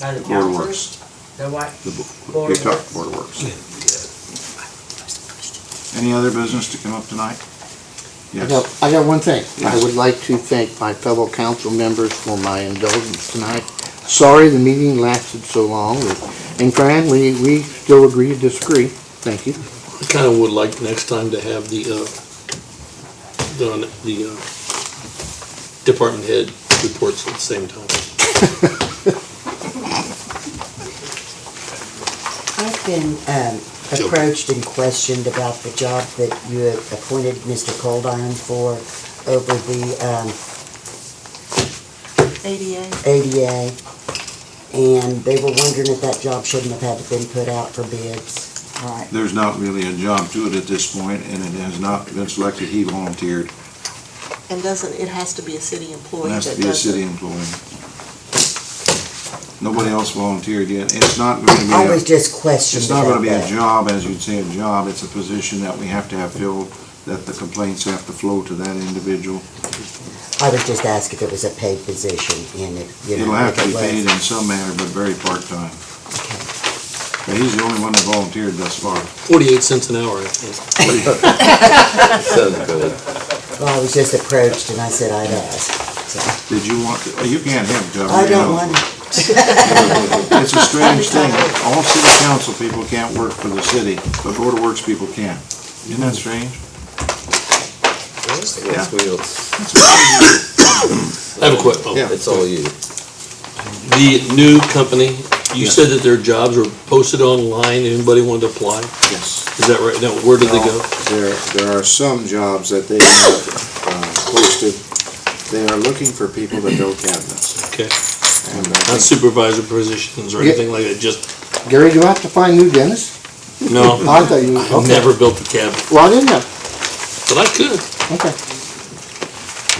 By the Board of council? Works. The what? The Board of Utah Works. Board of Works. Any other business to come up tonight? Yes. I got one thing. I would like to thank my fellow council members for my indulgence tonight. Sorry the meeting lasted so long, and Fran, we still agree to disagree. Thank you. I kind of would like next time to have the department head reports at the same time. I've been approached and questioned about the job that you had appointed Mr. Coldiron for over the ADA. ADA, and they were wondering if that job shouldn't have had to been put out for bids. Right. There's not really a job to it at this point, and it has not been selected, he volunteered. And it has to be a city employee It has that to be a does city it. employee. Nobody else volunteered yet. It's not going to be, I was just questioned it's not going to be a about that. job, as you'd say, a job. It's a position that we have to have filled, that the complaints have to flow to that individual. I was just asking if it was a paid position, and if, you know, It'll have if to it be paid was. in some manner, but very part-time. But he's the only one that volunteered thus far. 48 cents an hour, I think. Sounds good. Well, I was just approached, and I said I'd ask, so. Did you want to, you can't have it, I you don't know. want it. It's a strange thing. All city council people can't work for the city, but Board of Works people can. Isn't that strange? Yes, we'll, I have a question. Yeah. it's all you. The new company, you said that their jobs were posted online, anybody wanted to apply? Yes. Is that right? Now, where did they go? There are some jobs that they have posted. They are looking for people that build cabinets. Okay. And Not supervisor positions or anything like that, just, Gary, do I have to find new dentists? no. I thought you, I've okay. never built a cabinet, Well, I didn't know. but I could. Okay.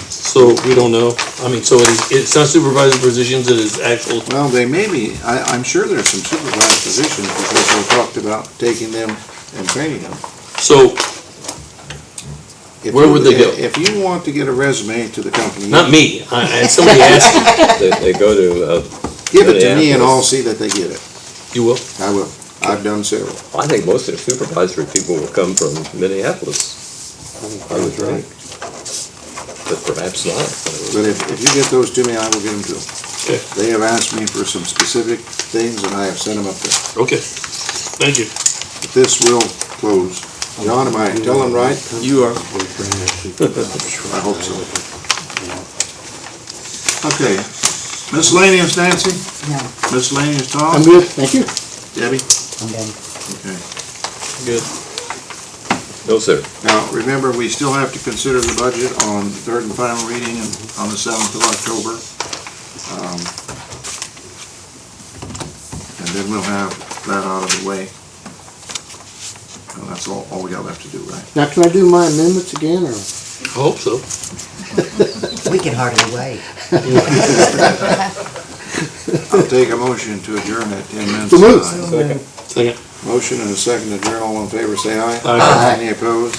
So we don't know. I mean, so it's not supervisor positions, it is actual, well, they may be, I'm sure there's some supervised positions because they talked about taking them and training them. so, If Where you- would they go? If you want to get a resume to the company. not me, I had somebody ask me. They go to, Give it to me and I'll Minneapolis. see that they get it. You will? I will. I've done several. I think most of the supervisory people will come from Minneapolis. I would think. But perhaps not. But if you get those to me, I will get them to them. Okay. They have asked me for some specific things and I have sent them up there. Okay, thank you. But this will close. John, am I telling right? You are. I hope so. Okay. Miscellaneous, Nancy? No, Miscellaneous, Tom? I'm good, thank you. Debbie? I'm done. Okay. Good. No, sir. Now, remember, we still have to consider the budget on third and final reading on the 7th of October. And then we'll have that out of the way. Well, that's all we got left to do, right? Now, can I do my amendments again, or? I hope so. We can hardly wait. I'll take a motion to adjourn at 10 minutes. So moved. to 9. Second. Motion and a second to adjourn. All in favor, say aye. Aye. Any opposed?